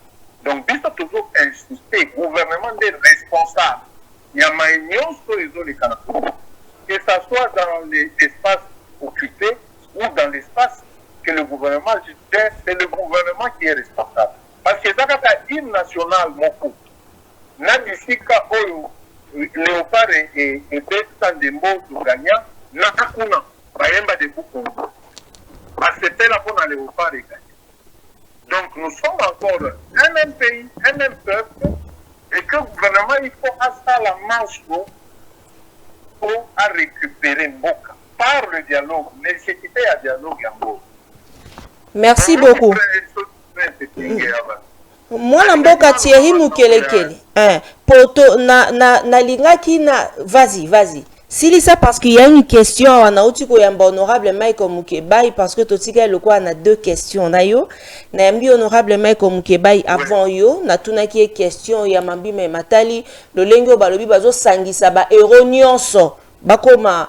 Donc, Bisa toujours insisté, gouvernement des responsables. Il y a Maïnion sur les zones de Canapou. Que ce soit dans les espaces occupés ou dans l'espace que le gouvernement gère, c'est le gouvernement qui est responsable. Parce que dans le hymne national, Moko, Nadisika Oyo, Léopard et Bestan de Mbo Gagnant, Nakakuna, Bayemba de Bukongo. C'était la bonne Léopard et Gagnant. Donc nous sommes encore un même pays, un même peuple, et que le gouvernement, il faut asseoir la manche pour récupérer Mboka par le dialogue, nécessité à dialogue en gros. Merci beaucoup. Moi, Mboka Thierry Mukelekele. Poto na lingaki na vas-y. Si ça parce qu'il y a une question on a aussi ko yamba honorable Michael Mukebai parce que totika le quoi on a deux questions na yo na yambi honorable Michael Mukebai avant yo na tunaki question ya mambi me matali le lengo balobi bazo sangisa ba erronionso bakoma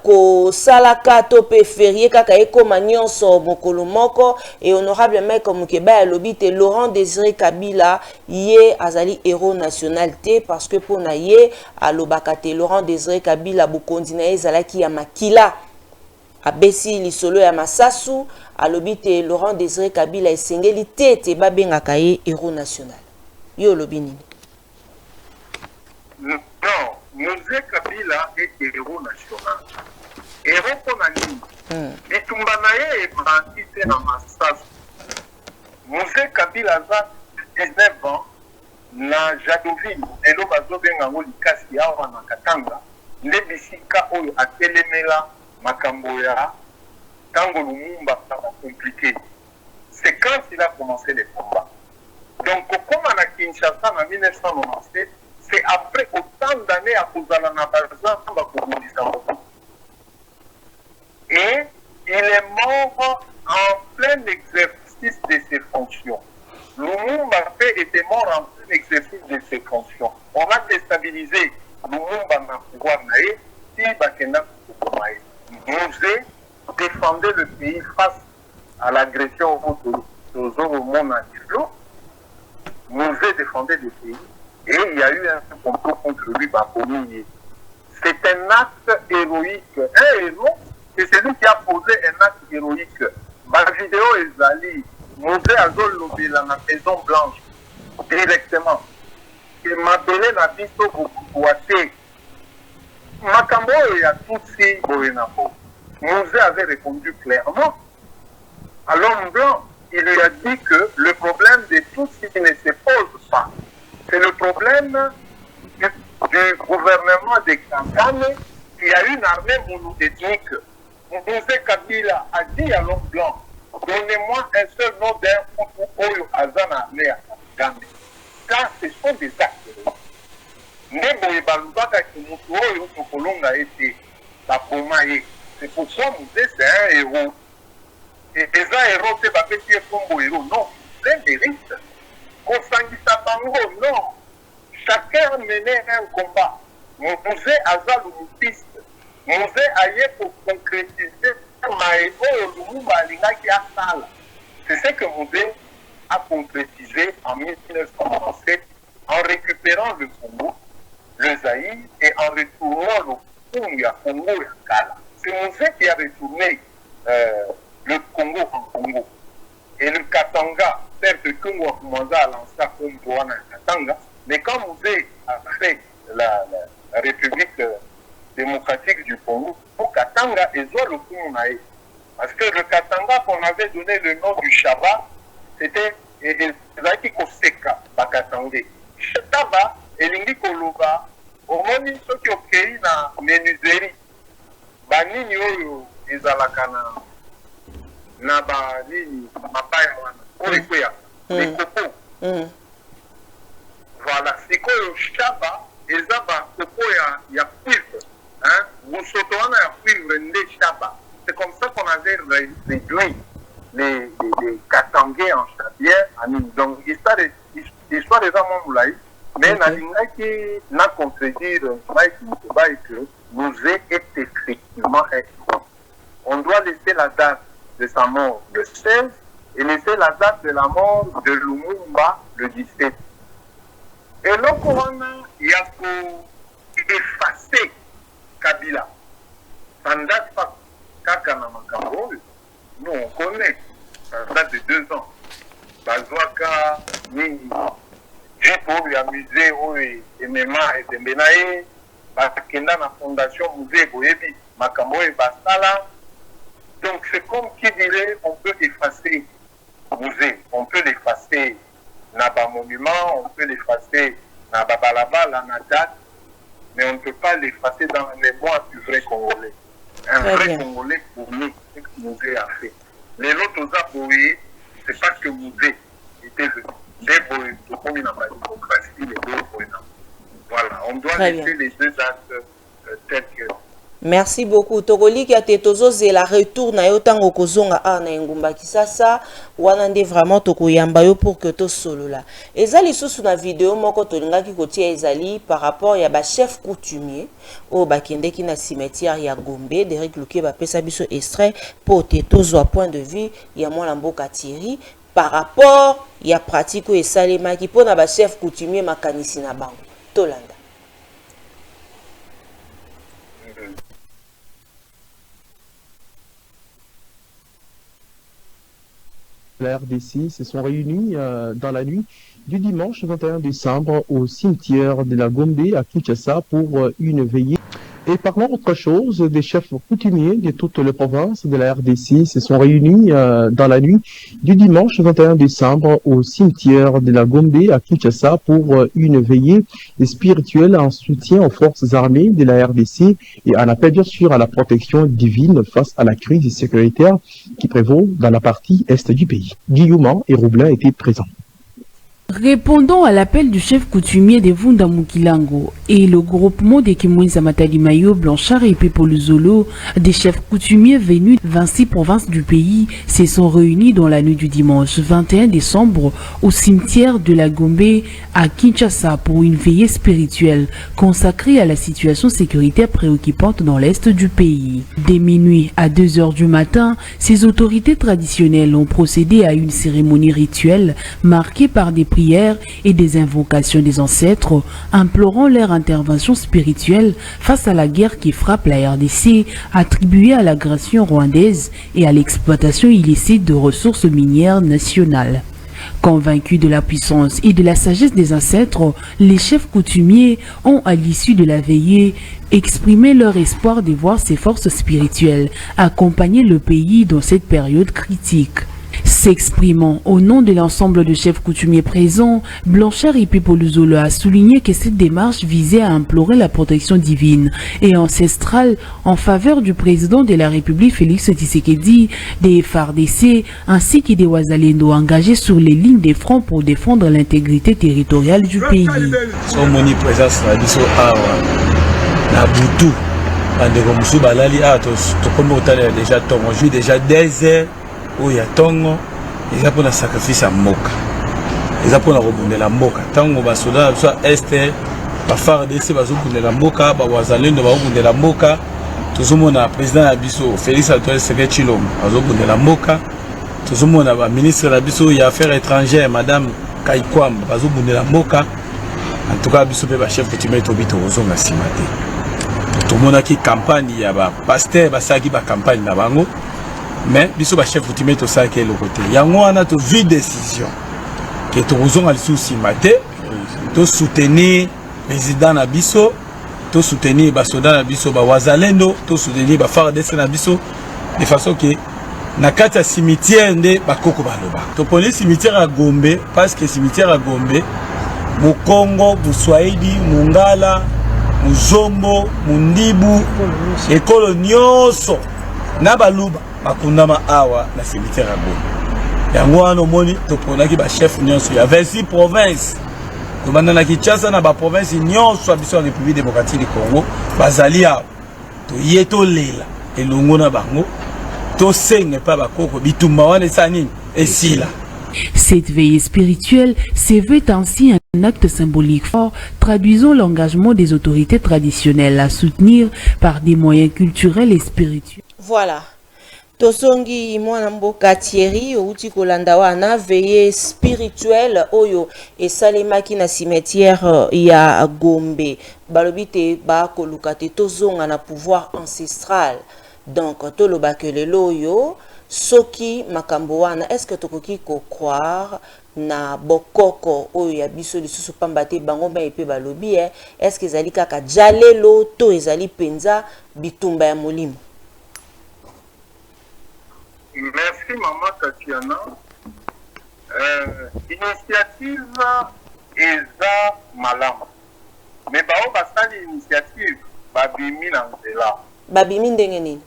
ko salaka to pe férié kaka ekoma nyonso mokolo moko et honorable Michael Mukebai lobi te Laurent Désiré Kabila yé azali héros national te parce que pour na yé alobaka te Laurent Désiré Kabila bokondi na ezalaki ya makila abesi lisolo ya masasu alobi te Laurent Désiré Kabila esengeli te babengaka ye héros national. Yo lobi nini? Non, Mosé Kabila est héros national. Héros pour nani? Bitumba na ye ebandi te na masasu. Mosé Kabila a 19 ans na Jadoville elo bazobenga ngo likasi awa na Katanga nde bisika oyo atelemela makambo ya tango Lumumba ça va compliqué. C'est quand il a commencé les combats. Donc comme on a Kinshasa en 1997, c'est après autant d'années à Kozala na Bazan et il est mort en plein exercice de ses fonctions. Lumumba était mort en plein exercice de ses fonctions. On a déstabilisé Lumumba na pouvoir naé, si Bakenda Kukumae. Mosé défendait le pays face à l'agression au monde entier. Mosé défendait le pays et il y a eu un complot contre lui, Bakomiye. C'est un acte héroïque. Un héros, c'est celui qui a posé un acte héroïque. Ma vidéo est allée. Mosé Azol Lobé, la Maison Blanche, directement. Et m'a donné la piste au Kouate. Makambo et à Tutsi Boenapo. Mosé avait répondu clairement. À l'homme blanc, il lui a dit que le problème de Tutsi ne se pose pas. C'est le problème du gouvernement de Kagame qui a une armée monoethnique. Mosé Kabila a dit à l'homme blanc, donnez-moi un seul nom d'un Oyo Azana Lea Kagame. Ça, ce sont des actes. C'est pour ça que Mosé, c'est un héros. Et les héros, c'est pas petit comme héros. Non, c'est un mérite. Kosangisa Bango, non. Chacun menait un combat. Mosé Azal Lumupiste. Mosé Aye pour concrétiser Maégo Lumumba Alingaki Asala. C'est ce que Mosé a concrétisé en 1997 en récupérant le Congo, le Zaïre et en retournant le Congo et Kala. C'est Mosé qui a retourné le Congo en Congo. Et le Katanga, certes, le Congo a commencé à lancer comme Douana Katanga, mais quand Mosé a fait la République démocratique du Congo, au Katanga, ils ont le Congo. Parce que le Katanga qu'on avait donné le nom du Shaba, c'était Zaki Koseka, Bakatanga. Shetaba, Elingi Koloba, au moment où ils ont créé la menuiserie, Banini Oyo, Izalakana, Naba, Nini, Mapaya, Orekwea, les cocos. Voilà, c'est quoi le Shaba, et Zaba, Coco, il y a cuivre. Vous sautez à cuivre, les Shaba. C'est comme ça qu'on avait réduit les Katangais en Chabière. Donc, l'histoire des Amon mais n'a contredire que Mosé est effectivement un héros. On doit laisser la date de sa mort le 16 et laisser la date de la mort de Lumumba le 17. Et là, il y a pour effacer Kabila. Ça ne date pas. Kakana Makambo, nous on connaît, ça date de 2 ans. Bazouaka, Nini, Jipo, Yamusé, Oe, MMA et Dembenae, Bakenda, la fondation Musée, Boyebi, Makambo et Bastala. Donc c'est comme qui dirait, on peut effacer Musée, on peut l'effacer Naba Monument, on peut l'effacer Naba Balaba, la Nadat, mais on ne peut pas l'effacer dans les mois du vrai Congolais. Un vrai Congolais pour nous, c'est ce que Mosé a fait. Les autres Zapoïs, c'est parce que Mosé était venu. Les Boïs, comme il n'a pas de démocratie, les deux Boïs. Voilà, on doit laisser les deux actes tels que. Merci beaucoup. Togoli qui a été la retour na yotango kozonga na ngumba kisasa wanande vraiment tokoyamba yo pour que to solo la. Ezali susu na vidéo moko tolinga ki kotia ezali par rapport ya ba chef coutumier o bakende ki na cimetière ya Gombe Derek Luke ba pesa biso extrait pour te tozwa point de vue ya mwana mboka Thierry par rapport ya pratique o esalema ki pona ba chef coutumier makanisi na bango. Tolanda. de la RDC se sont réunis dans la nuit du dimanche 21 décembre au cimetière de la Gombe à Kinshasa pour une veillée. Et parlant autre chose, des chefs coutumiers de toutes les provinces de la RDC se sont réunis dans la nuit du dimanche 21 décembre au cimetière de la Gombe à Kinshasa pour une veillée spirituelle en soutien aux forces armées de la RDC et en appel bien sûr à la protection divine face à la crise sécuritaire qui prévaut dans la partie est du pays. Guillaume et Roublin étaient présents. Répondant à l'appel du chef coutumier de Vunda Mukilango et le groupement des Kimouinza Matalimayo, Blanchard et Pepoluzolo, des chefs coutumiers venus de 26 provinces du pays, se sont réunis dans la nuit du dimanche 21 décembre au cimetière de la Gombe à Kinshasa pour une veillée spirituelle consacrée à la situation sécuritaire préoccupante dans l'est du pays. Dès minuit à 2 heures du matin, ces autorités traditionnelles ont procédé à une cérémonie rituelle marquée par des prières et des invocations des ancêtres, implorant leur intervention spirituelle face à la guerre qui frappe la RDC, attribuée à l'agression rwandaise et à l'exploitation illicite de ressources minières nationales. Convaincus de la puissance et de la sagesse des ancêtres, les chefs coutumiers ont, à l'issue de la veillée, exprimé leur espoir de voir ces forces spirituelles accompagner le pays dans cette période critique. S'exprimant au nom de l'ensemble de chefs coutumiers présents, Blanchard et Pepoluzolo a souligné que cette démarche visait à implorer la protection divine et ancestrale en faveur du président de la République Félix Tshisekedi, des FARDC ainsi que des Wazalendo engagés sur les lignes des fronts pour défendre l'intégrité territoriale du pays. Oya tongo eza pona sacrifice ya mboka eza pona kobundela mboka tango basoda biso este ba FARDC bazobundela mboka ba Wazalendo bazobundela mboka tozomona président ya biso Félix Antoine Tshisekedi Tshilombo bazobundela mboka tozomona ba ministre ya biso ya affaires étrangères madame Kaikwamba bazobundela mboka en tout cas biso pe ba chef coutumier tobito ozonga sima te tomona ki campagne ya ba pasteur basaki ba campagne na bango. Mais biso ba chef coutumier to ça le côté yango wana to vie décision que to ozonga lisusi maté to soutenir président na biso to soutenir ba soda na biso ba Wazalendo to soutenir ba FARDC na biso de façon que na kati ya cimetière nde bakoko baloba to poni cimetière à Gombe parce que cimetière à Gombe mu Congo bu Swahili mu Ngala mu Zombo mu Ndibu ekolo nyonso na baluba bakundama awa na cimetière ya Gombe yango wana omoni toponaki ba chef nyonso ya 26 provinces tomanda na Kinshasa na ba province nyonso ya biso ya République démocratique du Congo bazali awa toye tolela elongo na bango tosenga pa bakoko bitumba wana esa nini esila. Cette veillée spirituelle se veut ainsi un acte symbolique fort, traduisant l'engagement des autorités traditionnelles à soutenir par des moyens culturels et spirituels. Voilà. Tosongi mwana mboka Thierry outi kolanda wana veillée spirituelle oyo esalemaki na cimetière ya Gombe balobite ba koluka te tozonga na pouvoir ancestral. Donc toloba que lelo oyo soki makambo wana est-ce que tokoki ko croire na bokoko oyo ya biso lisusu pamba te bango ba epe balobi est-ce que ezali kaka jalelo to ezali penza bitumba ya molimo? Merci maman Tatiana. Initiative eza malama. Mais bao basali initiative babimi na nzela. Babimi ndenge nini?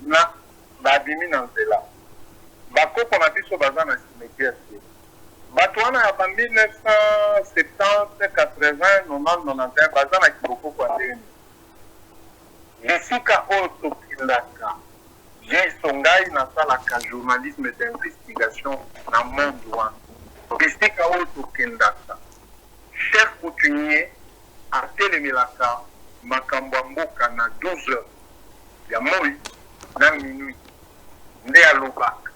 Na babimi na nzela. Bakoko na biso baza na cimetière. Bato wana ya 1970, 80, 90, 91 baza na kiboko kwa ndenge. Esika oyo tokendaka. J'ai songai na salaka journalisme d'investigation na monde wana. Esika oyo tokendaka. Chef coutumier atelemelaka makambo ya mboka na 12 heures ya moi na minuit nde alobaka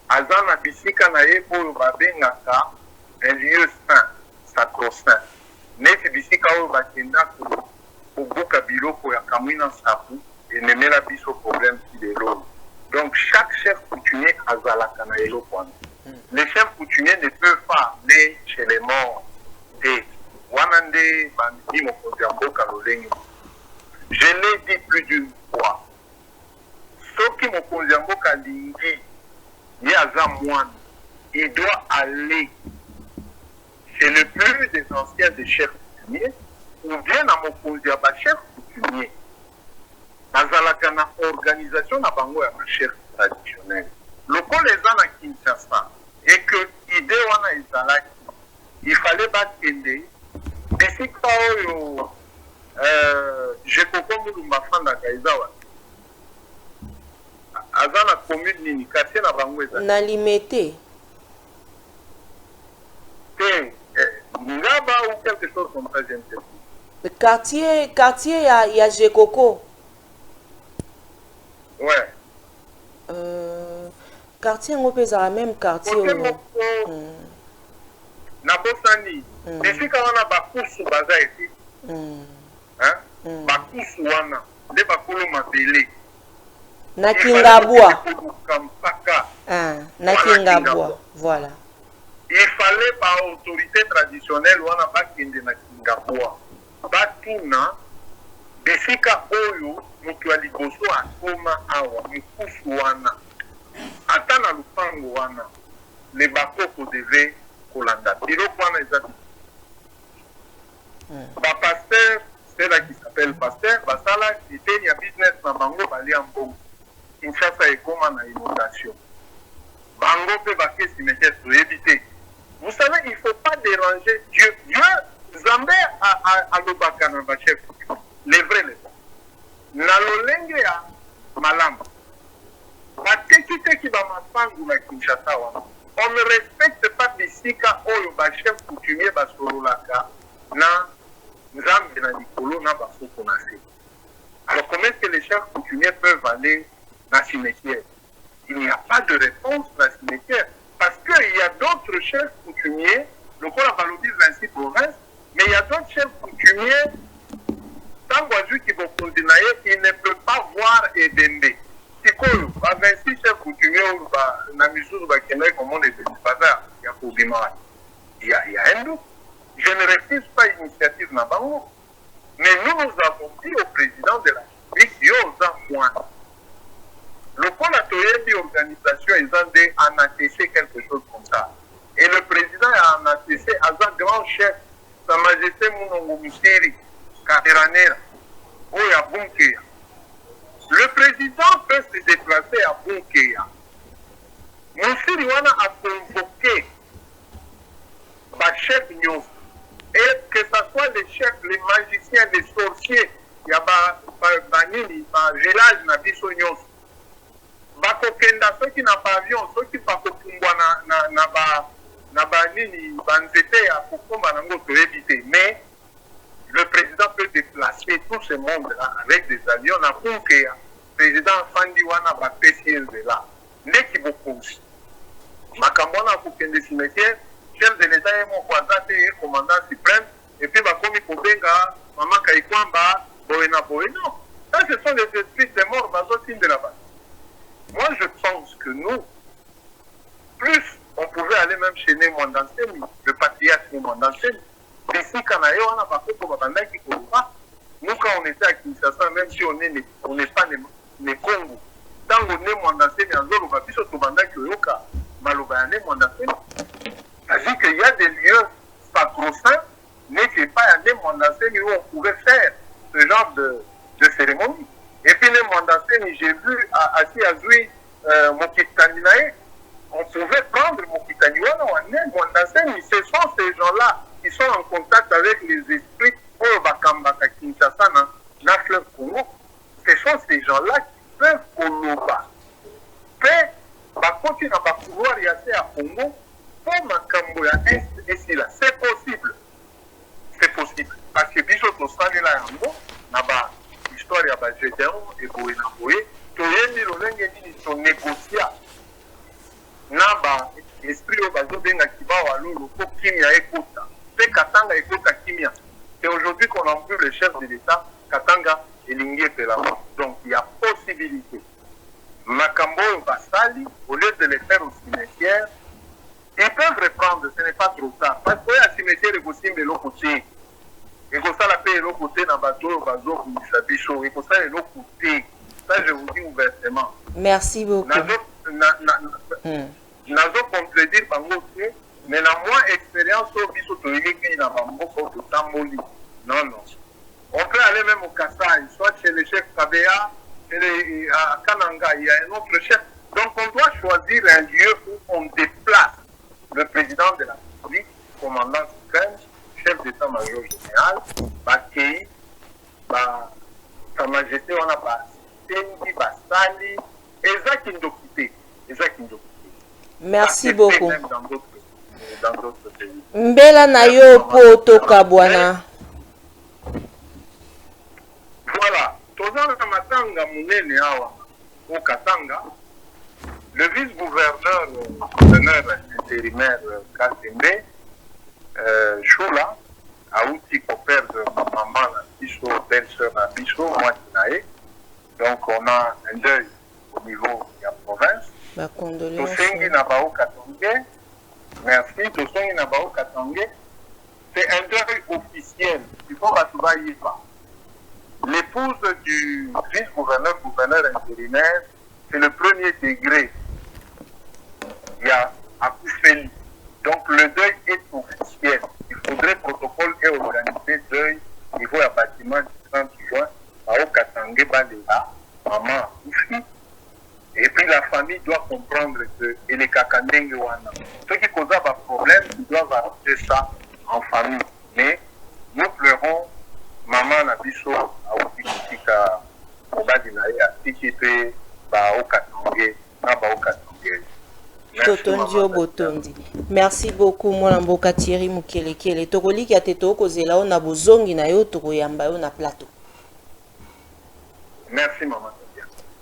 aza na bisika na ye oyo babengaka un lieu saint sacro-saint neti bisika oyo bakendaka kobuka biloko ya kamwina nsapu enemela biso problème ti lelo. Donc chaque chef coutumier azalaka na eloko wana Les chefs coutumiers ne peuvent pas aller chez les morts. Et Wanande Bandi Mokondiambo Kalolengi. Je l'ai dit plus d'une fois. Sauf que Mokondiambo Kalingi, il doit aller chez le plus des anciens des chefs coutumiers ou bien à Mokondiamba chef coutumier. Nazalaka na organisation na bango ya chef traditionnel. Loko les gens à Kinshasa et que idée wana ezalaki, il fallait bakende d'ici kao je koko mulumba fanda kaizawa. Azana commune nini quartier na bango ezalaki. Na limité. Ngaba ou quelque chose comme ça, je ne sais plus. Le quartier, il y a Jekoko. Ouais. Quartier, on peut dire même quartier. Nabosani. Ici, quand on a Bakusu Baza ici. Bakusu Wana. Les Bakolo Mabele. Nakingabwa. Nakingabwa. Voilà. Il fallait par autorité traditionnelle ou on a pas kende na Kingabwa. Batuna besika oyo mutu ya liboso akoma awa mikufu wana. Ata na lupango wana le bakoko devait kolanda. Biloko wana eza. Ba pasteur, c'est là qui s'appelle pasteur, basala iteni ya business na bango bali ambongo. Kinshasa ekoma na inondation. Bango pe bakesi mettre éviter. Vous savez, il ne faut pas déranger Dieu. Dieu, Zambé a l'obaka na ba chef. Les vrais les bons. Na lolenge ya malam. Ba teki ba masangu na Kinshasa wana. On ne respecte pas bisika oyo ba chef coutumier ba sololaka na Nzambe na likolo na ba soko na se. Alors comment est-ce que les chefs coutumiers peuvent aller dans le cimetière? Il n'y a pas de réponse dans le cimetière. Parce qu'il y a d'autres chefs coutumiers, le corps a valorisé ainsi province, mais il y a d'autres chefs coutumiers, tant qui vont continuer, ils ne peuvent pas voir et demander. C'est quoi, 26 chefs coutumiers, il y a un doute. Je ne refuse pas l'initiative Nabango. Mais nous avons dit au président de la République, il y a moins. Le pôle a organisation, ils ont annoncé quelque chose comme ça. Et le président a annoncé à un grand chef, Sa Majesté Mounongo Moussiri, Kaderanera, Oya Bunkeya. Le président peut se déplacer à Bunkeya. Moussiri Wana a convoqué le chef Nyos. Et que ce soit les chefs, les magiciens, les sorciers, il y a un village na biso Nyos. Bakokenda ceux qui n'ont pas avion, ceux qui pas kokumbwa na banini banzete ya kokomba nango to éviter. Mais le président peut déplacer tout ce monde-là avec des avions na Punke. Président Fandi wana ba PCL là. Neki bokosi. Makambona kokende cimetière, chef de l'État et mon voisin et commandant suprême et puis bakomi kobenga maman Kaikwamba boena boena. Ça ce sont les esprits des morts bazotine de la base. Moi, je pense que nous, plus on pouvait aller même chez Némondantemi, le patriarche Némondantemi. Ici, quand on a pas fait pour qui nous, quand on était à Kinshasa, même si on n'est pas les Congo, tant qu'on est Némondantemi, on va plus au Banda qui est Maloba Némondantemi. C'est-à-dire qu'il y a des lieux sacro-saints, mais qui n'est pas à Némondantemi où on pouvait faire ce genre de cérémonie. Et puis les Némondantemi, j'ai vu à Siazoui, Mokitaninae, on pouvait prendre Mokitaniwana ou Némondantemi. Ce sont ces gens-là qui sont en contact avec les esprits pour Bakambaka Kinshasa, na fleuve Congo. Ce sont ces gens-là qui peuvent Koloba. Fait, Bakoti n'a pas pouvoir y aller à Congo pour Makambo ya Est et si là. C'est possible. C'est possible. Parce que Bishop Osani là, n'a histoire ya Gédéon et Boénaboé, toyebi lolenge nini to négocier na ba esprit au bazo benga kibawa lolo pour kimia ekota. Pe Katanga ekota kimia. C'est aujourd'hui qu'on a vu le chef de l'État, Katanga et Lingué Pelama. Donc il y a possibilité. Makambo Basali, au lieu de les faire au cimetière, peuvent reprendre, ce n'est pas trop tard. Parce que la cimetière est aussi de l'autre côté. Et comme ça, la paix est de l'autre côté, dans le bateau, bateau, et comme ça, de l'autre côté. Ça, je vous dis ouvertement. Merci beaucoup. Nazo contredire bango aussi, mais la moins expérience au biso to yeki na bamboko to tamboli. Non, non. On peut aller même au Kassai, soit chez le chef KBA, à Kananga, il y a un autre chef. Donc on doit choisir un lieu où on déplace le président de la République, commandant suprême, chef d'état-major général, Bakei, Sa Majesté, on a pas Tendi, Basali, et ça qui nous occupe. Merci beaucoup. Même dans d'autres pays. Mbela na yo po toka bwana. Voilà. Tozana matanga munene awa au Katanga. Le vice-gouverneur intérimaire Kasembe Choula a aussi coopère de maman Nabiso, belle-sœur Nabiso, moi Tinae. Donc on a un deuil au niveau de la province. Tosengi Nabao Katangé. Merci. Tosengi Nabao Katangé. C'est un deuil officiel. Il faut pas se pas. L'épouse du vice-gouverneur, gouverneur intérimaire, c'est le premier degré. Il y a Akoufeli. Donc le deuil est officiel. Il faudrait protocole et organiser deuil au niveau du bâtiment du 30 juin. Ao Katangé Balela, maman Akoufi. Et puis la famille doit comprendre que les Kakandenge Wana. Ceux qui causent un problème, ils doivent arranger ça en famille. Mais nous pleurons maman Nabiso à Oukika Obadinae à Tikite Bao Katangé, Nabao Katangé. Totondi Obotondi. Merci beaucoup mon mboka Thierry Mukelekele. Tokoli ki ateto kozela ona bozongi na yo tokoyamba yo na plateau. Merci maman.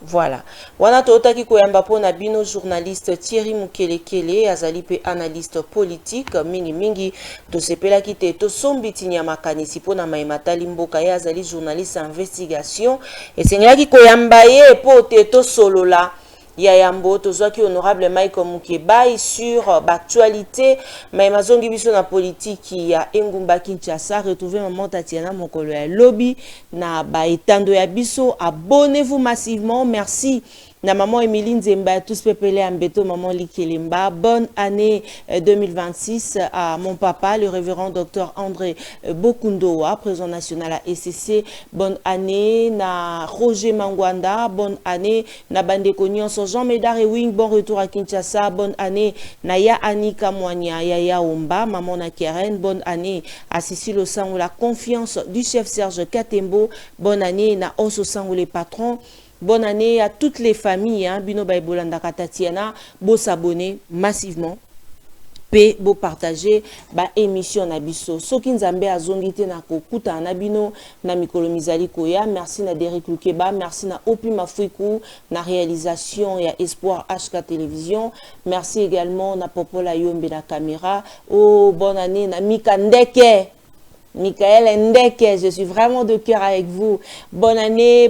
Voilà. Wana totaki koyamba pona bino journaliste Thierry Mukelekele azali pe analyste politique mingi to sepela kite to sombiti nya makanisi pona maimata limboka ya azali journaliste investigation et sengaki koyamba ye po te to solola ya yambo tozwaki honorable Michael Mukebai sur l'actualité maimazongi biso na politique ya Engumba Kinshasa. Retrouvez maman Tatiana Mokolo ya lobby na ba etando ya biso. Abonnez-vous massivement. Merci na maman Emiline Zemba, tous pepele ambeto maman Likelemba. Bonne année 2026 à mon papa, le révérend docteur André Bokundoa, président national à SCC. Bonne année na Roger Mangwanda. Bonne année na Bandeko Nyonso Jean Médard Wing. Bon retour à Kinshasa. Bonne année na Ya Anika Mwanya Yaya Omba, maman na Keren. Bonne année à Cécile Osangou, la confiance du chef Serge Katembo. Bonne année na Oso Sangou, les patrons. Bonne année à toutes les familles, hein. Bino Baibolanda Katatiana, beau s'abonner massivement, pe beau partager ba émission na biso. Soki nzambe azongite na kokuta na bino na mikolo mizali koya. Merci na Derek Lukeba, merci na Opi Mafuiku na réalisation ya Espoir HK Télévision. Merci également na Popola Yombe na caméra. Oh bonne année na Mika Ndeke. Michael Ndeke, je suis vraiment de cœur avec vous. Bonne année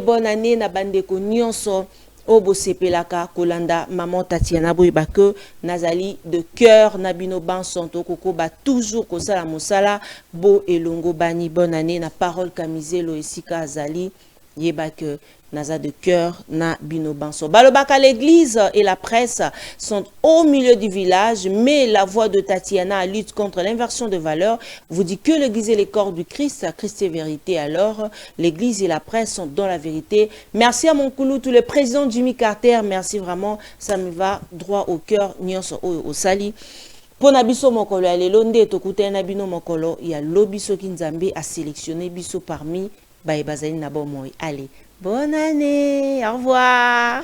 na bandeko nyonso obo sepelaka kolanda maman Tatiana boyeba que nazali de cœur na bino bansanto koko ba toujours kosala mosala bo elongo bani. Bonne année na parole Kamizelo esika azali yeba que naza de cœur na bino banso. Balobaka, l'église et la presse sont au milieu du village, mais la voix de Tatiana lutte contre l'inversion de valeurs vous dit que l'église est le corps du Christ, Christ est vérité. Alors, l'église et la presse sont dans la vérité. Merci à mon koulou, tout le président Jimmy Carter, merci vraiment, ça me va droit au cœur, nyonso au sali. Pona biso mokolo ya lelo nde tokutana na bino mokolo ya lobiso kinzambe a sélectionné biso parmi baebazali na bomoi. Allez. Bonne année, au revoir.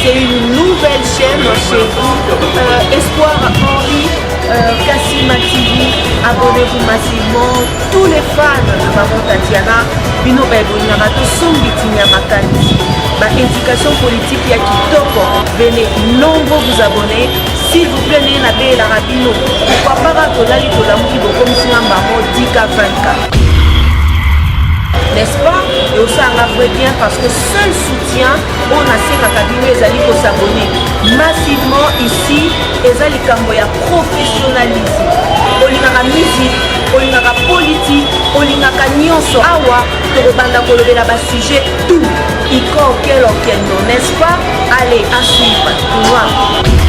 C'est une nouvelle chaîne chez vous, Espoir Henri, Kassima TV. Abonnez-vous massivement, tous les fans de Maman Tatiana, Bino Baibounia, Sombiti Nyamakani. Éducation politique ya kitoko, venez nombreux vous abonner s'il vous plaît. Na be la rabino pourquoi pas tolali tolamuki bokomi singa mamo 10K 20K. n'est-ce pas? Et aussi un vrai bien parce que seul soutien, on a ces cabinets et les s'abonner massivement ici, et les cambo ya professionnalisme. Olingaka musique, olingaka politique, olingaka nyonso awa, tokobanda kolobela ba sujet tout. Iko quel n'est-ce pas? Allez, à suivre.